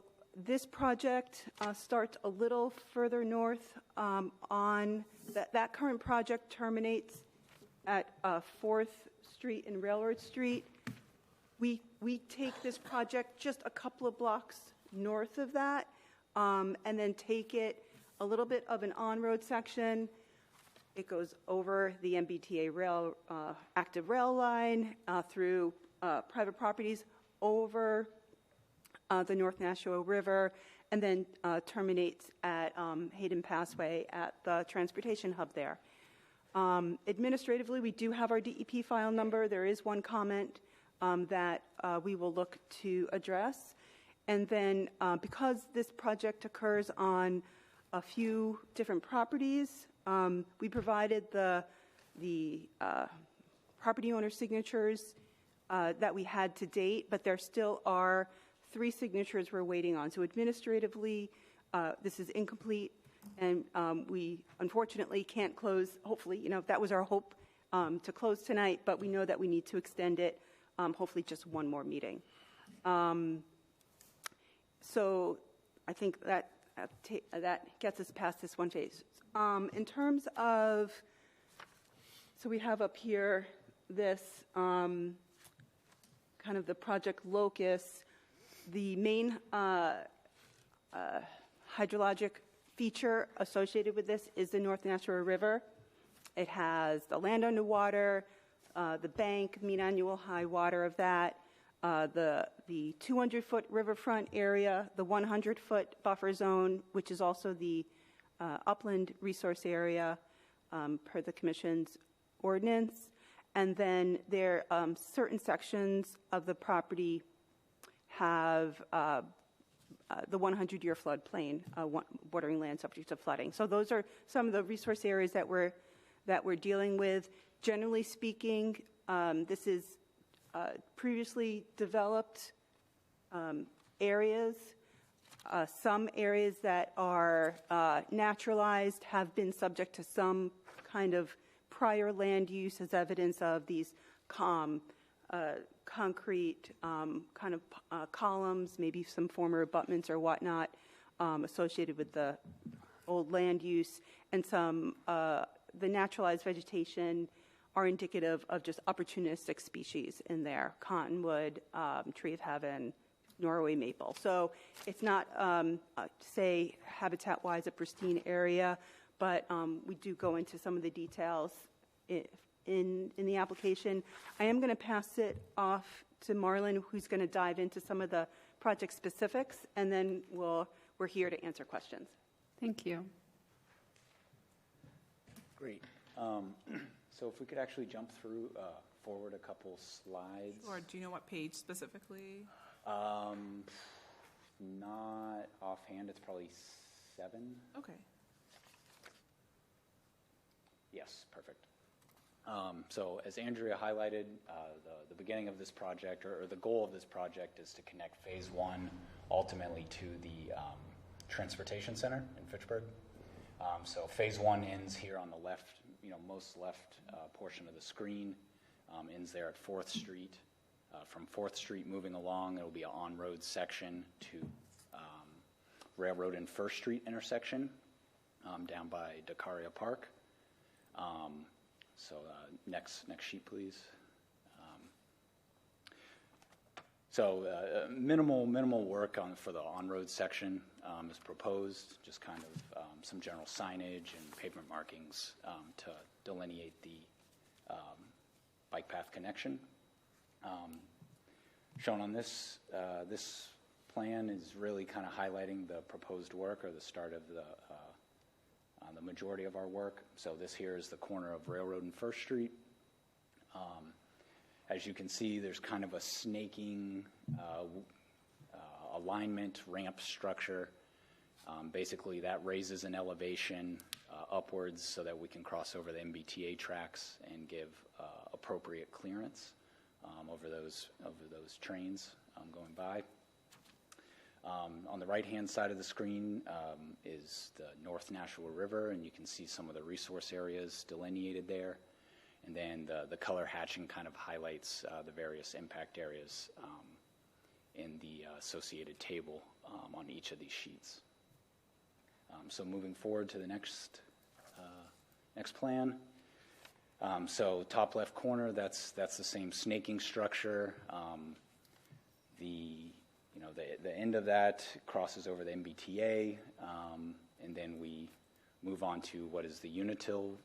this project starts a little further north on, that current project terminates at 4th Street and Railroad Street. We take this project just a couple of blocks north of that, and then take it a little bit of an on-road section. It goes over the MBTA rail, active rail line, through private properties, over the North Nashua River, and then terminates at Hayden Passway at the transportation hub there. Administratively, we do have our DEP file number. There is one comment that we will look to address. And then because this project occurs on a few different properties, we provided the property owner signatures that we had to date, but there still are 3 signatures we're waiting on. So administratively, this is incomplete, and we unfortunately can't close. Hopefully, that was our hope, to close tonight, but we know that we need to extend it, hopefully just one more meeting. So I think that gets us past this one phase. In terms of, so we have up here this kind of the project locus. The main hydrologic feature associated with this is the North Nashua River. It has the land underwater, the bank, mean annual high water of that, the 200-foot riverfront area, the 100-foot buffer zone, which is also the upland resource area per the Commission's ordinance. And then there certain sections of the property have the 100-year floodplain, bordering land subject to flooding. So those are some of the resource areas that we're dealing with. Generally speaking, this is previously developed areas. Some areas that are naturalized have been subject to some kind of prior land use as evidence of these concrete kind of columns, maybe some former abutments or whatnot associated with the old land use, and some the naturalized vegetation are indicative of just opportunistic species in there: cottonwood, tree of heaven, Norway maple. So it's not, say, habitat-wise a pristine area, but we do go into some of the details in the application. I am going to pass it off to Marlon, who's going to dive into some of the project specifics, and then we're here to answer questions. Thank you. Great. So if we could actually jump through forward a couple slides. Or do you know what page specifically? Not offhand. It's probably 7. Okay. Yes, perfect. So as Andrea highlighted, the beginning of this project, or the goal of this project, is to connect Phase 1 ultimately to the transportation center in Fitchburg. So Phase 1 ends here on the left, most left portion of the screen, ends there at 4th Street. From 4th Street moving along, it'll be an on-road section to Railroad and 1st Street intersection down by Dakaria Park. So next sheet, please. Minimal work for the on-road section is proposed, just kind of some general signage and pavement markings to delineate the bike path connection. Shown on this plan is really kind of highlighting the proposed work, or the start of the majority of our work. So this here is the corner of Railroad and First Street. As you can see, there's kind of a snaking alignment ramp structure. Basically, that raises an elevation upwards so that we can cross over the MBTA tracks and give appropriate clearance over those trains going by. On the right-hand side of the screen is the North Nashua River, and you can see some of the resource areas delineated there. And then the color hatching kind of highlights the various impact areas in the associated table on each of these sheets. So moving forward to the next plan. So top left corner, that's the same snaking structure. The end of that crosses over the MBTA, and then we move on to what is the Unitil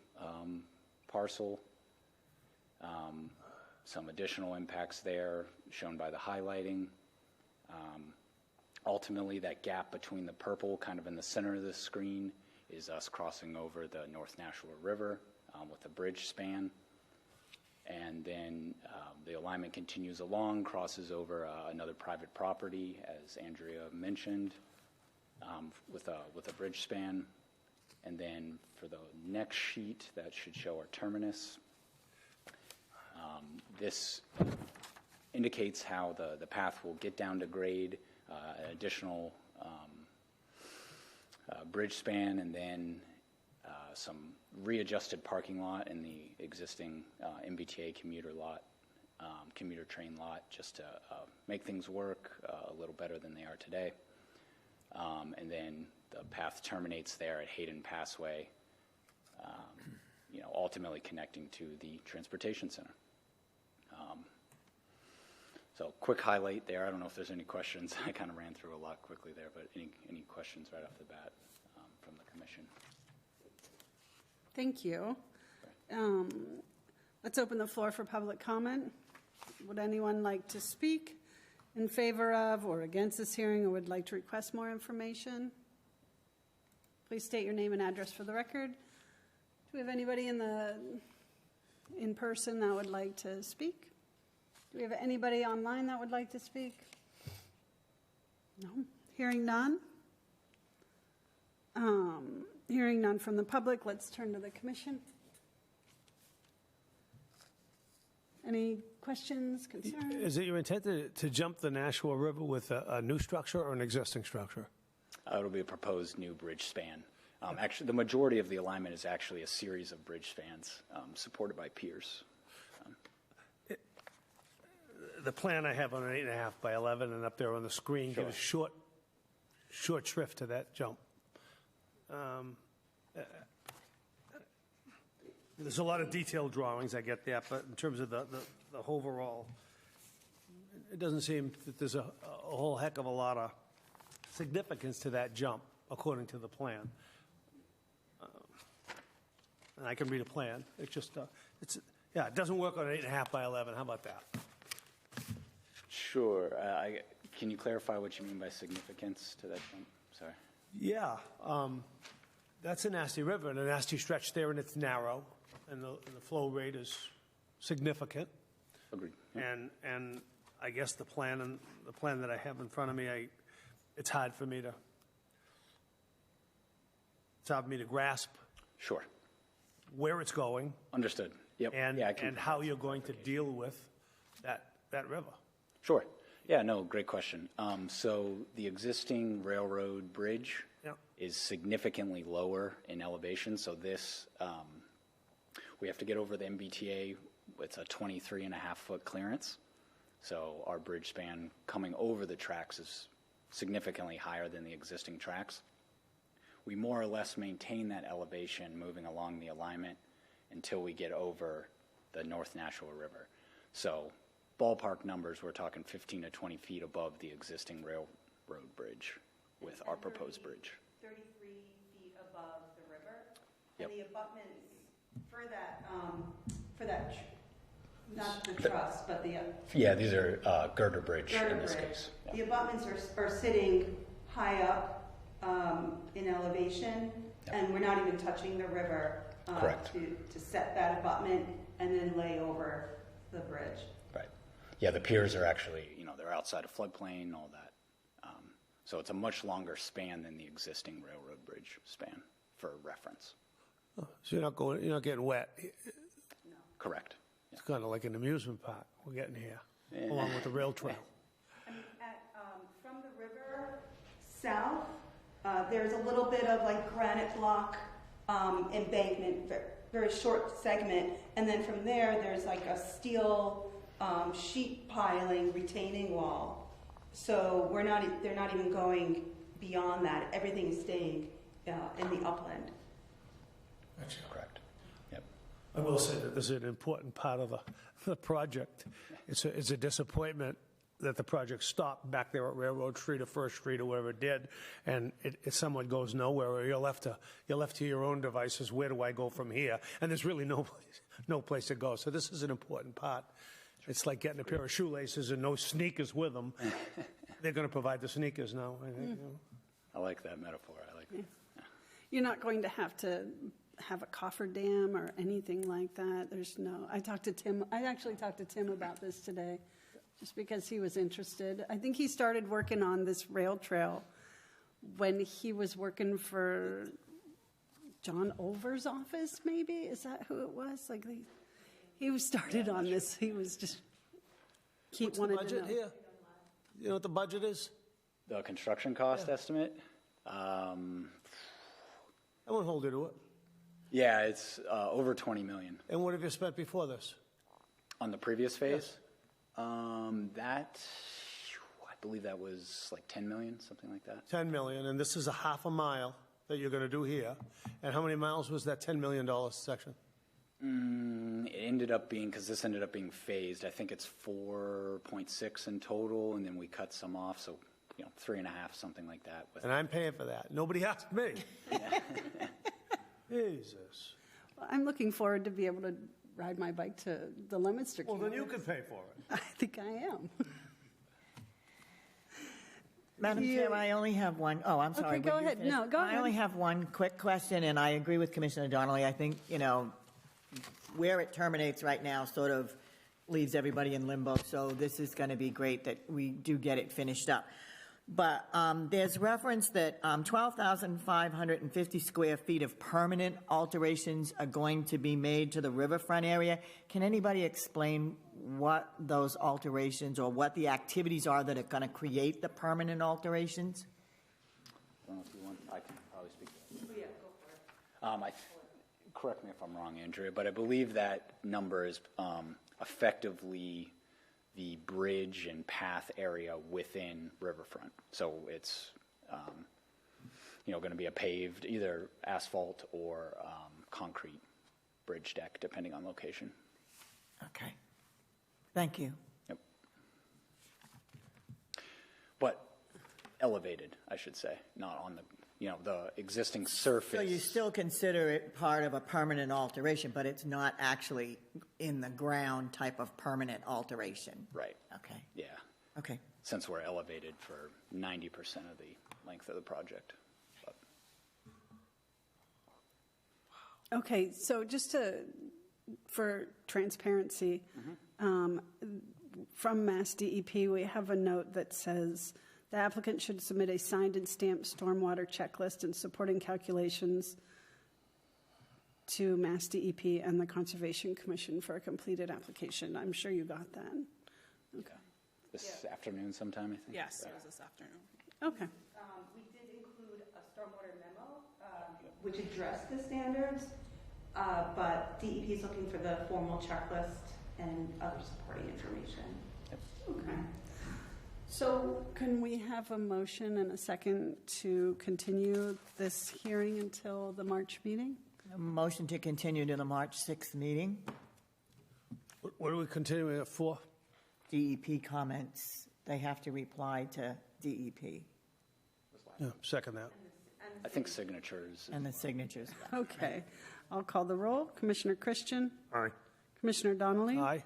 parcel. Some additional impacts there shown by the highlighting. Ultimately, that gap between the purple kind of in the center of the screen is us crossing over the North Nashua River with a bridge span. And then the alignment continues along, crosses over another private property, as Andrea mentioned, with a bridge span. And then for the next sheet, that should show our terminus. This indicates how the path will get down to grade, an additional bridge span, and then some readjusted parking lot in the existing MBTA commuter train lot, just to make things work a little better than they are today. And then the path terminates there at Hayden Passway, ultimately connecting to the transportation center. So quick highlight there. I don't know if there's any questions. I kind of ran through a lot quickly there, but any questions right off the bat from the commission? Thank you. Let's open the floor for public comment. Would anyone like to speak in favor of or against this hearing, or would like to request more information? Please state your name and address for the record. Do we have anybody in person that would like to speak? Do we have anybody online that would like to speak? No? Hearing none? Hearing none from the public, let's turn to the commission. Any questions, concerns? Is it your intent to jump the Nashua River with a new structure or an existing structure? It'll be a proposed new bridge span. Actually, the majority of the alignment is actually a series of bridge spans supported by piers. The plan I have on an 8.5 by 11 and up there on the screen gives short shrift to that jump. There's a lot of detailed drawings, I get that, but in terms of the overall, it doesn't seem that there's a whole heck of a lot of significance to that jump, according to the plan. And I can read a plan. It's just, it doesn't work on an 8.5 by 11. How about that? Sure. Can you clarify what you mean by significance to that jump? Sorry. Yeah. That's a nasty river and a nasty stretch there, and it's narrow, and the flow rate is significant. Agreed. And I guess the plan that I have in front of me, it's hard for me to grasp. Sure. Where it's going. Understood. Yep. And how you're going to deal with that river. Sure. Yeah, no, great question. So the existing railroad bridge is significantly lower in elevation. So this, we have to get over the MBTA. It's a 23.5-foot clearance. So our bridge span coming over the tracks is significantly higher than the existing tracks. We more or less maintain that elevation moving along the alignment until we get over the North Nashua River. So ballpark numbers, we're talking 15 to 20 feet above the existing railroad bridge with our proposed bridge. 33 feet above the river. Yep. And the abutments for that, not the truss, but the Yeah, these are girder bridge girder in this bridge. case. Yeah. The abutments are sitting high up in elevation, and we're not even touching the river Correct. to set that abutment and then lay over the bridge. Right. Yeah, the piers are actually, they're outside of floodplain, all that. So it's a much longer span than the existing railroad bridge span, for reference. So you're not getting wet. Correct. It's kind of like an amusement park we're getting here, along with the rail trail. From the river south, there's a little bit of like granite block embankment, very short segment, and then from there's like a steel sheet piling retaining wall. So they're not even going beyond that. Everything is staying in the upland. That's correct. Yep. I will say that this is an important part of the project. It's a disappointment that the project stopped back there at Railroad Street or First Street or wherever it did, and it somewhat goes nowhere, or you're left to your own devices. Where do I go from here? And there's really no place to go. So this is an important part. It's like getting a pair of shoelaces and no sneakers with them. They're going to provide the sneakers now, I think. I like that metaphor. I like that. Yeah. You're not going to have a cofferdam or anything like that. I actually talked to Tim about this today, just because he was interested. I think he started working on this rail trail when he was working for John Over's office, maybe? Is that who it was? Like he started on this. He was just What's the budget here? You know what the budget is? The construction cost estimate? I won't hold you to it. Yeah, it's over 20 million. And what have you spent before this? On the previous phase? That, I believe that was like 10 million, something like that. 10 million, and this is a half a mile that you're going to do here. And how many miles was that $10 million section? It ended up being, because this ended up being phased, I think it's 4.6 in total, and then we cut some off, so 3.5, something like that. And I'm paying for that. Nobody asked me. Jesus. Well, I'm looking forward to be able to ride my bike to the Leominster Well, campus. then you can pay for it. I think I am. Madam Chair, I only have one. Oh, I'm sorry. Okay, go Would you ahead. finish? No, go ahead. I only have one quick question, and I agree with Commissioner Donnelly. I think, where it terminates right now sort of leaves everybody in limbo. So this is going to be great that we do get it finished up. But there's reference that 12,550 square feet of permanent alterations are going to be made to the riverfront area. Can anybody explain what those alterations or what the activities are that are going to create the permanent alterations? I don't know if you want, I can probably speak to that. Yeah, go for it. Correct me if I'm wrong, Andrea, but I believe that number is effectively the bridge and path area within Riverfront. So it's, going to be a paved, either asphalt or concrete bridge deck, depending on location. Okay. Thank you. Yep. But elevated, I should say, not on the, the existing surface. So you still consider it part of a permanent alteration, but it's not actually in the ground type of permanent alteration? Right. Okay. Yeah. Okay. Since we're elevated for 90% of the length of the project. But. Okay, so just for transparency, from Mass DEP, we have a note that says the applicant should submit a signed and stamped stormwater checklist and supporting calculations to Mass DEP and the Conservation Commission for a completed application. I'm sure you got that. Okay. This afternoon sometime, I think? Yes, it was this afternoon. Okay. We did include a stormwater memo, which addressed the standards, but DEP is looking for the formal checklist and other supporting information. Okay. So can we have a motion and a second to continue this hearing until the March meeting? A motion to continue to the March 6th meeting. What are we continuing it for? DEP comments, they have to reply to DEP Yeah, second that. I think signatures. and the signatures. Okay. I'll call the roll. Commissioner Christian? Aye. Commissioner Donnelly? Aye.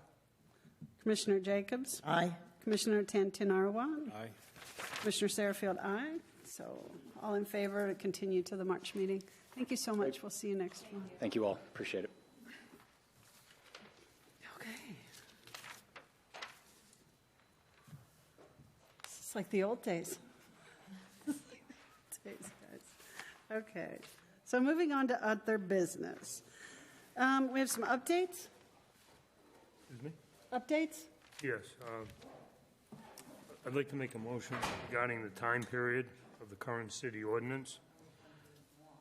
Commissioner Jacobs? Aye. Commissioner Tantin-Arwan? Aye. Commissioner Satterfield, aye. So all in favor to continue to the March meeting. Thank you so much. We'll see you next month. Thank you all. Appreciate it. Okay. It's like the old days. Days, guys. Okay. So moving on to other business. We have some updates. Excuse me? Updates? Yes. I'd like to make a motion regarding the time period of the current city ordinance,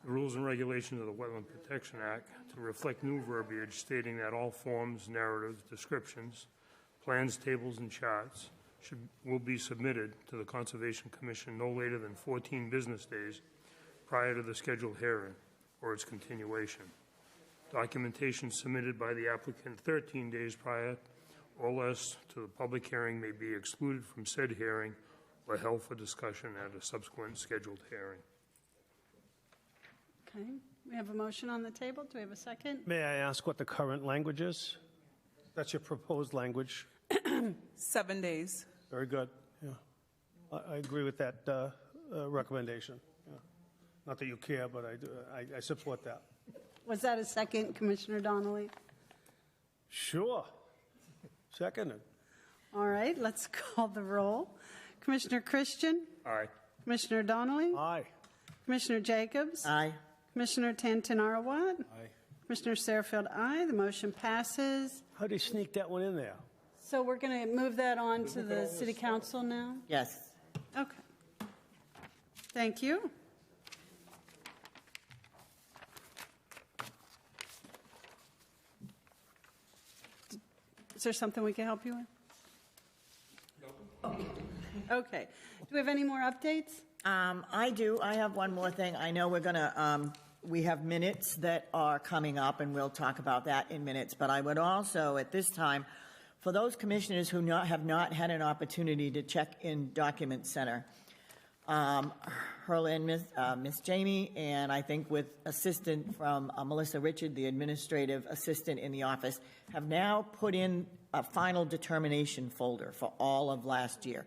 the rules and regulations of the Wetland Protection Act to reflect new verbiage stating that all forms, narratives, descriptions, plans, tables, and charts will be submitted to the Conservation Commission no later than 14 business days prior to the scheduled hearing or its continuation. Documentation submitted by the applicant 13 days prior or less to the public hearing may be excluded from said hearing or held for discussion at a subsequent scheduled hearing. Okay. We have a motion on the table. Do we have a second? May I ask what the current language is? That's your proposed language. 7 days. Very good. Yeah. I agree with that recommendation. Yeah. Not that you care, but I do. I support that. Was that a second, Commissioner Donnelly? Sure. Seconded. All right, let's call the roll. Commissioner Christian? Aye. Commissioner Donnelly? Aye. Commissioner Jacobs? Aye. Commissioner Tantin-Arwan? Aye. Commissioner Satterfield, aye. The motion passes. How do you sneak that one in there? So we're going to move that on to the city council now? Yes. Okay. Thank you. Is there something we can help you with? Okay. Do we have any more updates? I do. I have one more thing. I know we're going to, we have minutes that are coming up, and we'll talk about that in minutes. But I would also, at this time, for those commissioners who have not had an opportunity to check in Document Center, Herlin, Miss Jamie, and I think with assistant from Melissa Richard, the administrative assistant in the office, have now put in a final determination folder for all of last year.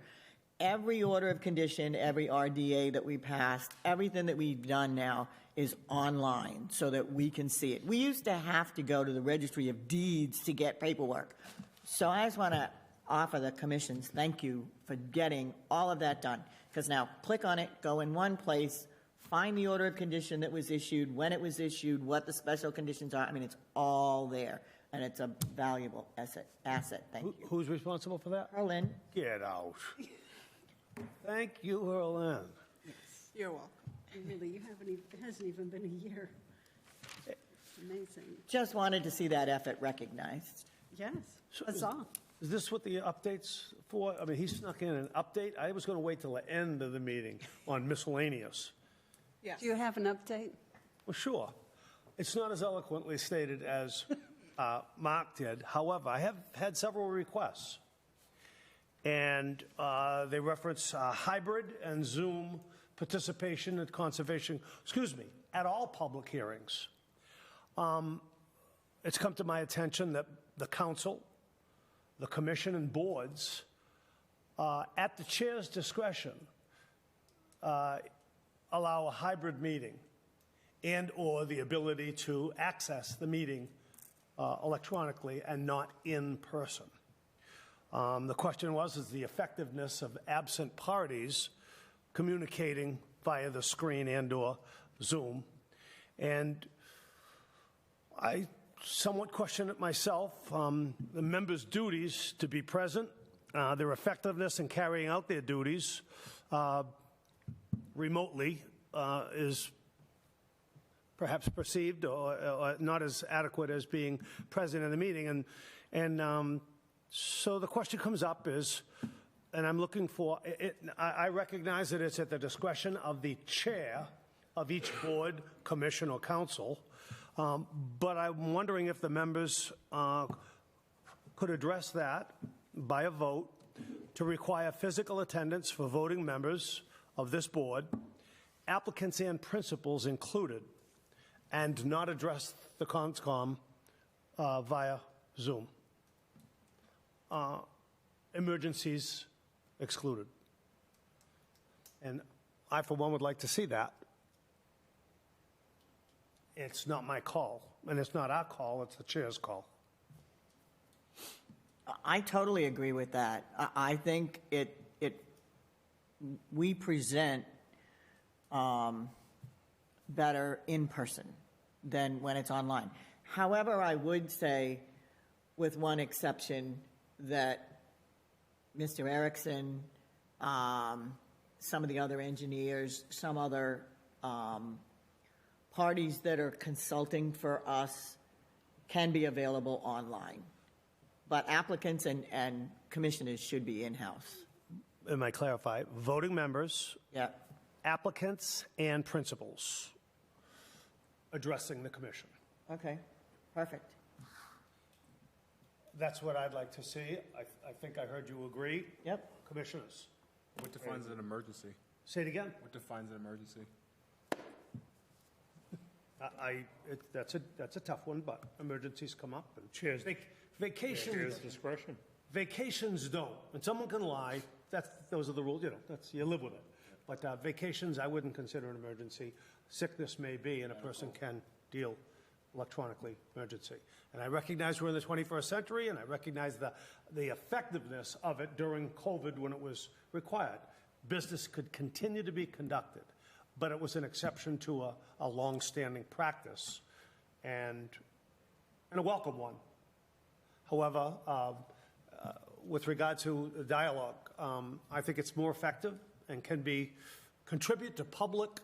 Every order of condition, every RDA that we passed, everything that we've done now is online so that we can see it. We used to have to go to the Registry of Deeds to get paperwork. So I just want to offer the commissions thank you for getting all of that done. Because now click on it, go in one place, find the order of condition that was issued, when it was issued, what the special conditions are. I mean, it's all there, and it's a valuable asset. Thank you. Who's responsible for that? Herlin. Get out. Thank you, Herlin. You're welcome. Really, it hasn't even been a year. Amazing. Just wanted to see that effort recognized. Yes. So Huzzah. Is this what the update's for? I mean, he snuck in an update. I was going to wait till the end of the meeting on miscellaneous. Yes. Do you have an update? Well, sure. It's not as eloquently stated as Mark did. However, I have had several requests. And they reference hybrid and Zoom participation at at all public hearings. It's come to my attention that the council, the commission, and boards, at the chair's discretion, allow a hybrid meeting and or the ability to access the meeting electronically and not in person. The question is the effectiveness of absent parties communicating via the screen and or Zoom. And I somewhat question it myself. The members' duties to be present, their effectiveness in carrying out their duties remotely is perhaps perceived or not as adequate as being present in the meeting. And so the question comes up is, and I'm looking for, I recognize that it's at the discretion of the chair of each board, commission, or council, but I'm wondering if the members could address that by a vote to require physical attendance for voting members of this board, applicants and principals included, and not address the CONSCOM via Zoom. Emergencies excluded. And I, for one, would like to see that. It's not my call, and it's not our call, it's the chair's call. I totally agree with that. I think we present better in person than when it's online. However, I would say, with one exception, that Mr. Erickson, some of the other engineers, some other parties that are consulting for us can be available online. But applicants and commissioners should be in-house. Am I clarify? Voting members, Yeah. applicants, and principals addressing the commission. Okay, perfect. That's what I'd like to see. I think I heard you agree. Yep. Commissioners. What defines an emergency? Say it again. What defines an emergency? That's a tough one, but emergencies come up. And Chairs. Vacations. Chair's discretion. Vacations don't. And someone can lie. Those are the rules. You live with it. But vacations, I wouldn't consider an emergency. Sickness may be, and a person can deal electronically emergency. And I recognize we're in the 21st century, and I recognize the effectiveness of it during COVID when it was required. Business could continue to be conducted, but it was an exception to a long-standing practice and a welcome one. However, with regard to the dialogue, I think it's more effective and can contribute to public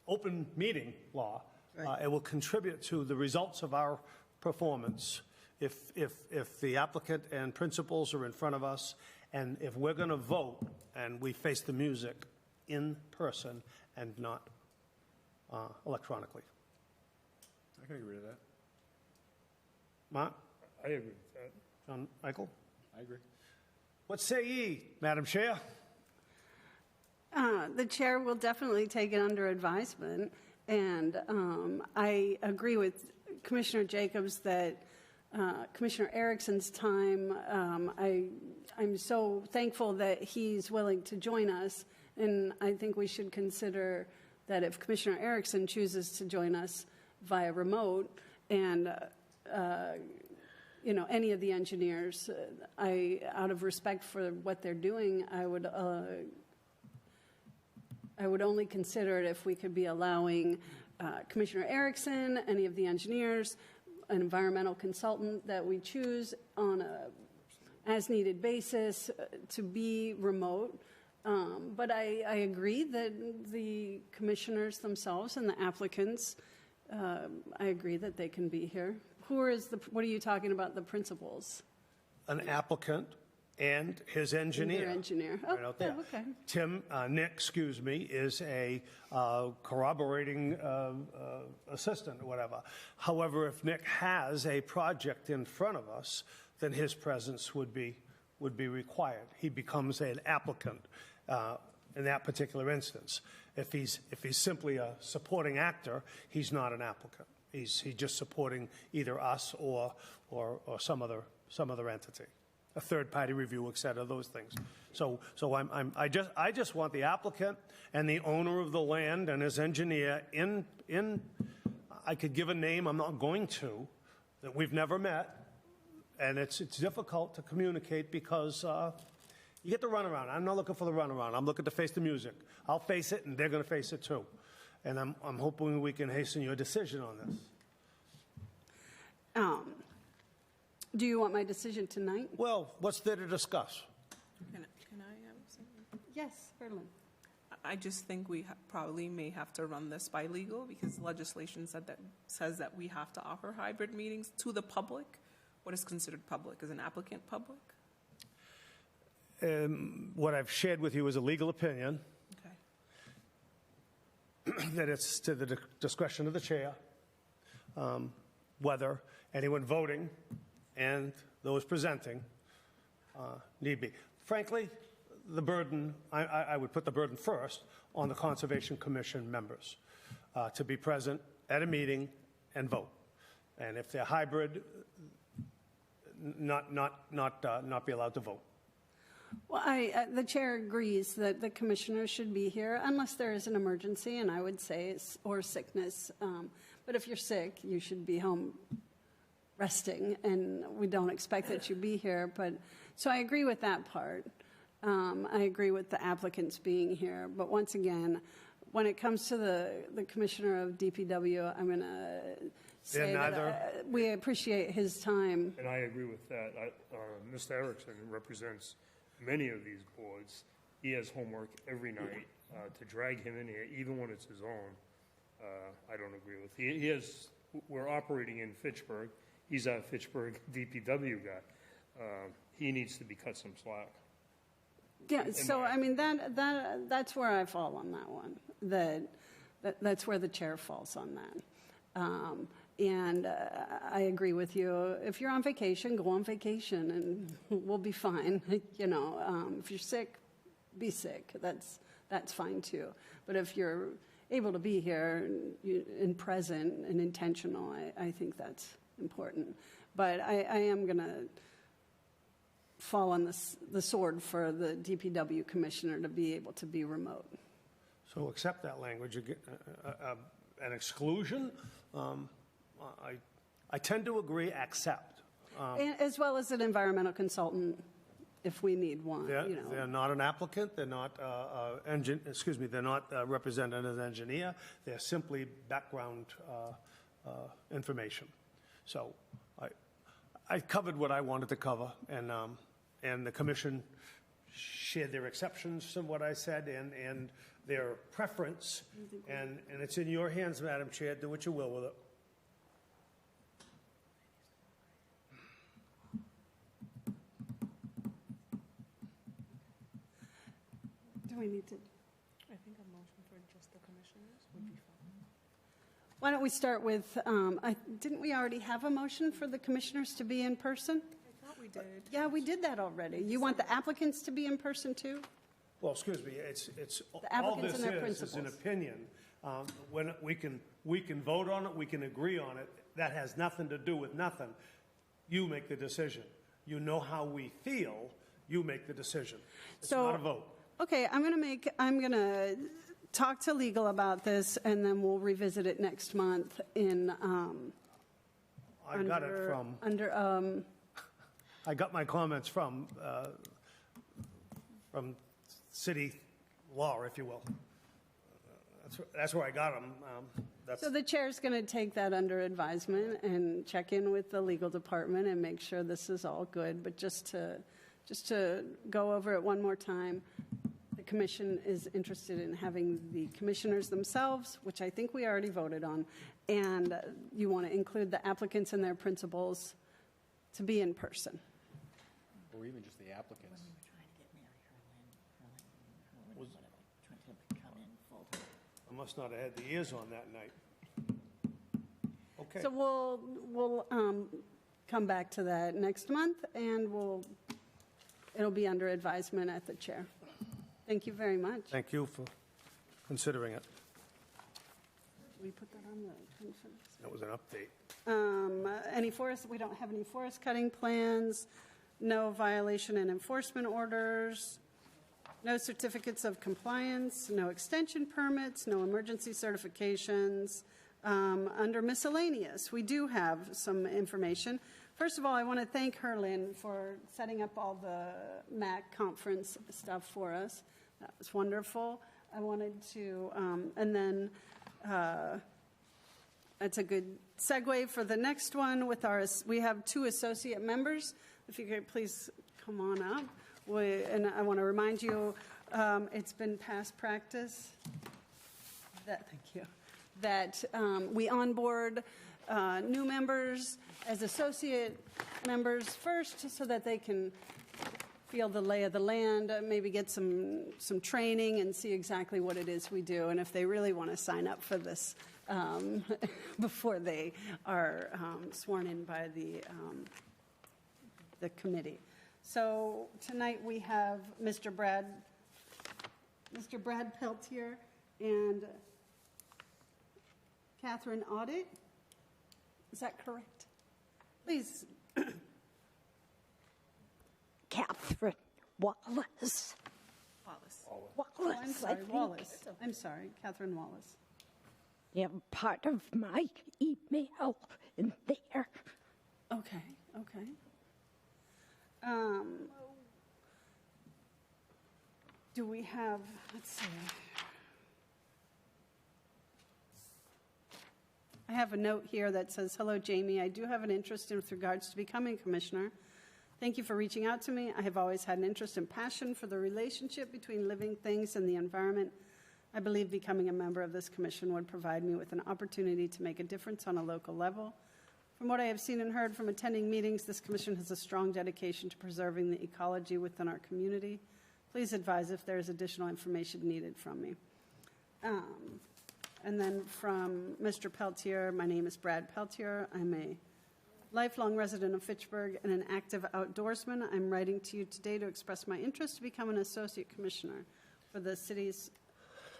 open meeting law. Right. It will contribute to the results of our performance if the applicant and principals are in front of us, and if we're going to vote and we face the music in person and not electronically. I can agree with that. Mark? I agree with that. John Michael? I agree. What say ye, Madam Chair? The chair will definitely take it under advisement, and I agree with Commissioner Jacobs that Commissioner Erickson's time, I'm so thankful that he's willing to join us, and I think we should consider that if Commissioner Erickson chooses to join us via remote, and any of the engineers, out of respect for what they're doing, I would only consider it if we could be allowing Commissioner Erickson, any of the engineers, an environmental consultant that we choose on a as-needed basis to be remote. But I agree that the commissioners themselves and the applicants, I agree that they can be here. What are you talking about, the principals? An applicant and his engineer. Their engineer. Right out there. Okay. Nick, is a corroborating assistant or whatever. However, if Nick has a project in front of us, then his presence would be required. He becomes an applicant in that particular instance. If he's simply a supporting actor, he's not an applicant. He's just supporting either us or some other entity. A third-party review, et cetera, those things. So I just want the applicant and the owner of the land and his engineer in. I could give a name, I'm not going to, that we've never met, and it's difficult to communicate because you get the runaround. I'm not looking for the runaround. I'm looking to face the music. I'll face it, and they're going to face it too. And I'm hoping we can hasten your decision on this. Do you want my decision tonight? Well, what's there to discuss? Can I have something? Yes, Berlin. I just think we probably may have to run this by legal because legislation says that we have to offer hybrid meetings to the public. What is considered public? Is an applicant public? What I've shared with you is a legal opinion. Okay. That it's to the discretion of the chair whether anyone voting and those presenting need be. Frankly, the burden, I would put the burden first on the Conservation Commission members to be present at a meeting and vote. And if they're hybrid, not be allowed to vote. Well, the chair agrees that the commissioners should be here unless there is an emergency, and I would say, or sickness. But if you're sick, you should be home resting, and we don't expect that you be here. But so I agree with that part. I agree with the applicants being here. But once again, when it comes to the commissioner of DPW, I'm going to say that we appreciate his time. And I agree with that. Mr. Erickson represents many of these boards. He has homework every night. To drag him in here, even when it's his own, I don't agree with. He has. We're operating in Fitchburg. He's our Fitchburg DPW guy. He needs to be cut some slack. Yeah. So I mean that's where I fall on that one. That's where the chair falls on that. And I agree with you. If you're on vacation, go on vacation, and we'll be fine. You know, if you're sick, be sick. That's fine too. But if you're able to be here and present and intentional, I think that's important. But I am going to fall on the sword for the DPW commissioner to be able to be remote. So accept that language. An exclusion, I tend to agree, accept. As well as an environmental consultant, if we need one. They're not an applicant. They're not they're not represented as an engineer. They're simply background information. So I covered what I wanted to cover, and the commission shared their exceptions to what I said and their preference, and it's in your hands, Madam Chair. Do what you will with it. Do we need to? I think a motion for just the commissioners would be fine. Why don't we start with, didn't we already have a motion for the commissioners to be in person? I thought we did. Yeah, we did that already. You want the applicants to be in person too? Well, excuse me, it's The all applicants this and their is an principals. opinion. When we can vote on it, we can agree on it. That has nothing to do with nothing. You make the decision. You know how we feel. You make the decision. It's not a vote. Okay, I'm going to talk to legal about this, and then we'll revisit it next month in, I got it from. I got my comments from city law, if you will. That's where I got them. So the chair's going to take that under advisement and check in with the legal department and make sure this is all good. But just to go over it one more time, the commission is interested in having the commissioners themselves, which I think we already voted on, and you want to include the applicants and their principals to be in person. Or even just the applicants. I must not have had the ears on that night. Okay. So we'll come back to that next month, and it'll be under advisement at the chair. Thank you very much. Thank you for considering it. We put that on the consent. That was an update. Any forest? We don't have any forest cutting plans. No violation and enforcement orders. No certificates of compliance. No extension permits. No emergency certifications. Under miscellaneous, we do have some information. First of all, I want to thank Herlin for setting up all the MAC conference stuff for us. That was wonderful. I wanted to, and then that's a good segue for the next one with we have 2 associate members. If you could please come on up. And I want to remind you, it's been past practice that we onboard new members as associate members first so that they can feel the lay of the land, maybe get some training and see exactly what it is we do. And if they really want to sign up for this before they are sworn in by the the committee. So tonight we have Mr. Brad Peltier and Catherine Audit. Is that correct? Please. Catherine Wallace. Wallace. I'm sorry, Wallace. I'm sorry, Catherine Wallace. Yeah, part of my email in there. Okay. Do we have, let's see. I have a note here that says, hello, Jamie. I do have an interest with regards to becoming commissioner. Thank you for reaching out to me. I have always had an interest and passion for the relationship between living things and the environment. I believe becoming a member of this commission would provide me with an opportunity to make a difference on a local level. From what I have seen and heard from attending meetings, this commission has a strong dedication to preserving the ecology within our community. Please advise if there is additional information needed from me. And then from Mr. Peltier, my name is Brad Peltier. I'm a lifelong resident of Fitchburg and an active outdoorsman. I'm writing to you today to express my interest to become an associate commissioner for the city's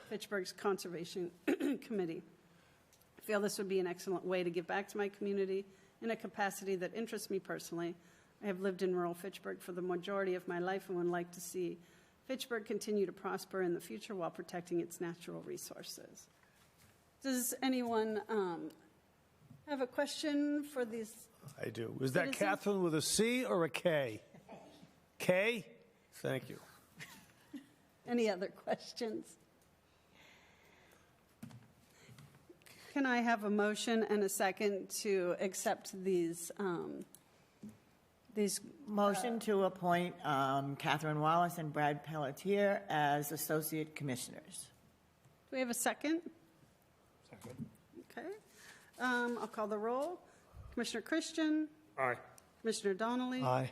Fitchburg's Conservation Committee. I feel this would be an excellent way to give back to my community in a capacity that interests me personally. I have lived in rural Fitchburg for the majority of my life and would like to see Fitchburg continue to prosper in the future while protecting its natural resources. Does anyone have a question for these? I do. Is that Catherine with a C or a K? K? Thank you. Any other questions? Can I have a motion and a second to accept these? Motion to appoint Catherine Wallace and Brad Pelletier as associate commissioners. Do we have a second? Second. Okay. I'll call the roll. Commissioner Christian? Aye. Commissioner Donnelly? Aye.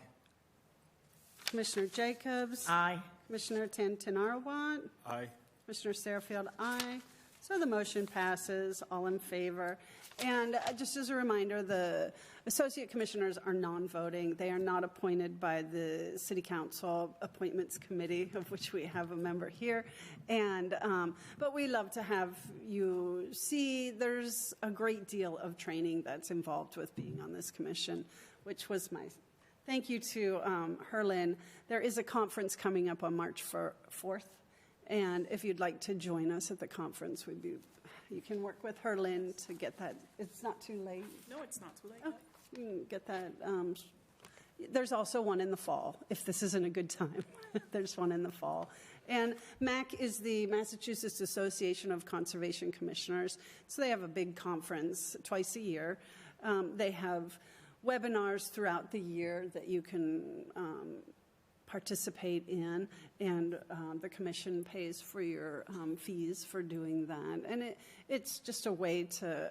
Commissioner Jacobs? Aye. Commissioner Tantanarwat? Aye. Commissioner Sarahfield, aye. So the motion passes, all in favor. And just as a reminder, the associate commissioners are non-voting. They are not appointed by the City Council Appointments Committee, of which we have a member here. And but we love to have you see there's a great deal of training that's involved with being on this commission, which was my thank you to Herlin. There is a conference coming up on March 4th. And if you'd like to join us at the conference, you can work with Herlin to get that. It's not too late. No, it's not too late. Oh, you can get that. There's also one in the fall, if this isn't a good time. There's one in the fall. And MAC is the Massachusetts Association of Conservation Commissioners. So they have a big conference twice a year. They have webinars throughout the year that you can participate in, and the commission pays for your fees for doing that. And it's just a way to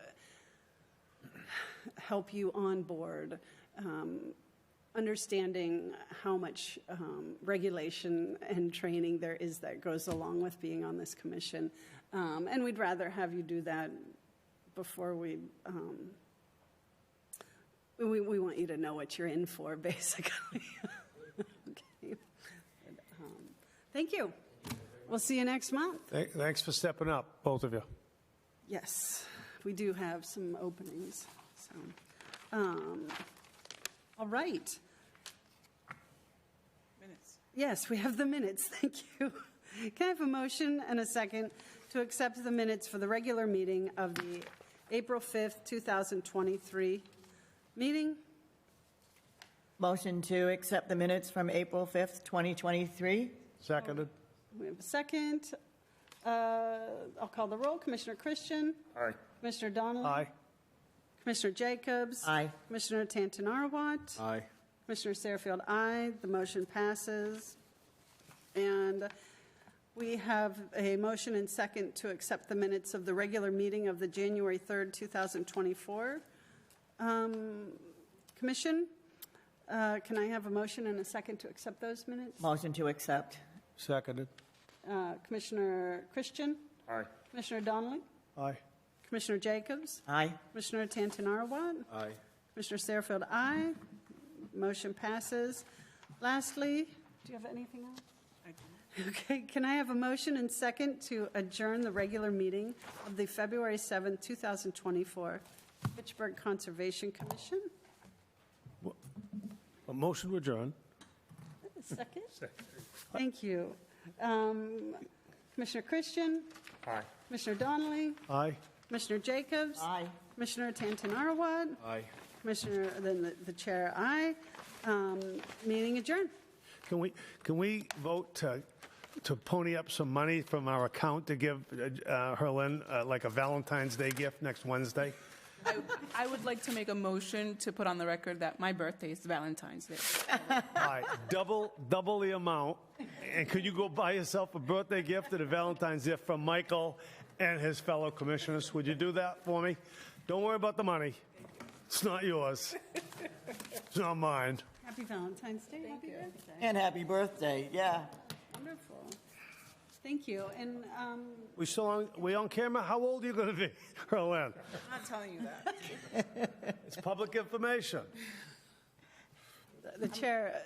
help you on board, understanding how much regulation and training there is that goes along with being on this commission. And we'd rather have you do that before we want you to know what you're in for, basically. Okay. Thank you. We'll see you next month. Thanks for stepping up, both of you. Yes, we do have some openings. So, all right. Minutes. Yes, we have the minutes. Thank you. Can I have a motion and a second to accept the minutes for the regular meeting of the April 5th, 2023 meeting? Motion to accept the minutes from April 5th, 2023. Seconded. We have a second. I'll call the roll. Commissioner Christian? Aye. Commissioner Donnelly? Aye. Commissioner Jacobs? Aye. Commissioner Tantanarwat? Aye. Commissioner Sarahfield, aye. The motion passes. And we have a motion and second to accept the minutes of the regular meeting of the January 3rd, 2024 commission. Can I have a motion and a second to accept those minutes? Motion to accept. Seconded. Commissioner Christian? Aye. Commissioner Donnelly? Aye. Commissioner Jacobs? Aye. Commissioner Tantanarwat? Aye. Commissioner Sarahfield, aye. Motion passes. Lastly, do you have anything else? Okay, can I have a motion and second to adjourn the regular meeting of the February 7th, 2024 Fitchburg Conservation Commission? A motion to adjourn. Second? Thank you. Commissioner Christian? Aye. Commissioner Donnelly? Aye. Commissioner Jacobs? Aye. Commissioner Tantanarwad? Aye. Commissioner, then the chair, aye. Meeting adjourned. Can we vote to pony up some money from our account to give Herlin like a Valentine's Day gift next Wednesday? I would like to make a motion to put on the record that my birthday is Valentine's Day. All right, double the amount. And could you go buy yourself a birthday gift and a Valentine's gift from Michael and his fellow commissioners? Would you do that for me? Don't worry about the money. It's not yours. It's not mine. Happy Valentine's Day. Happy birthday. And happy birthday, yeah. Wonderful. Thank you. And We on camera? How old are you going to be, Herlin? I'm not telling you that. It's public information. the chair.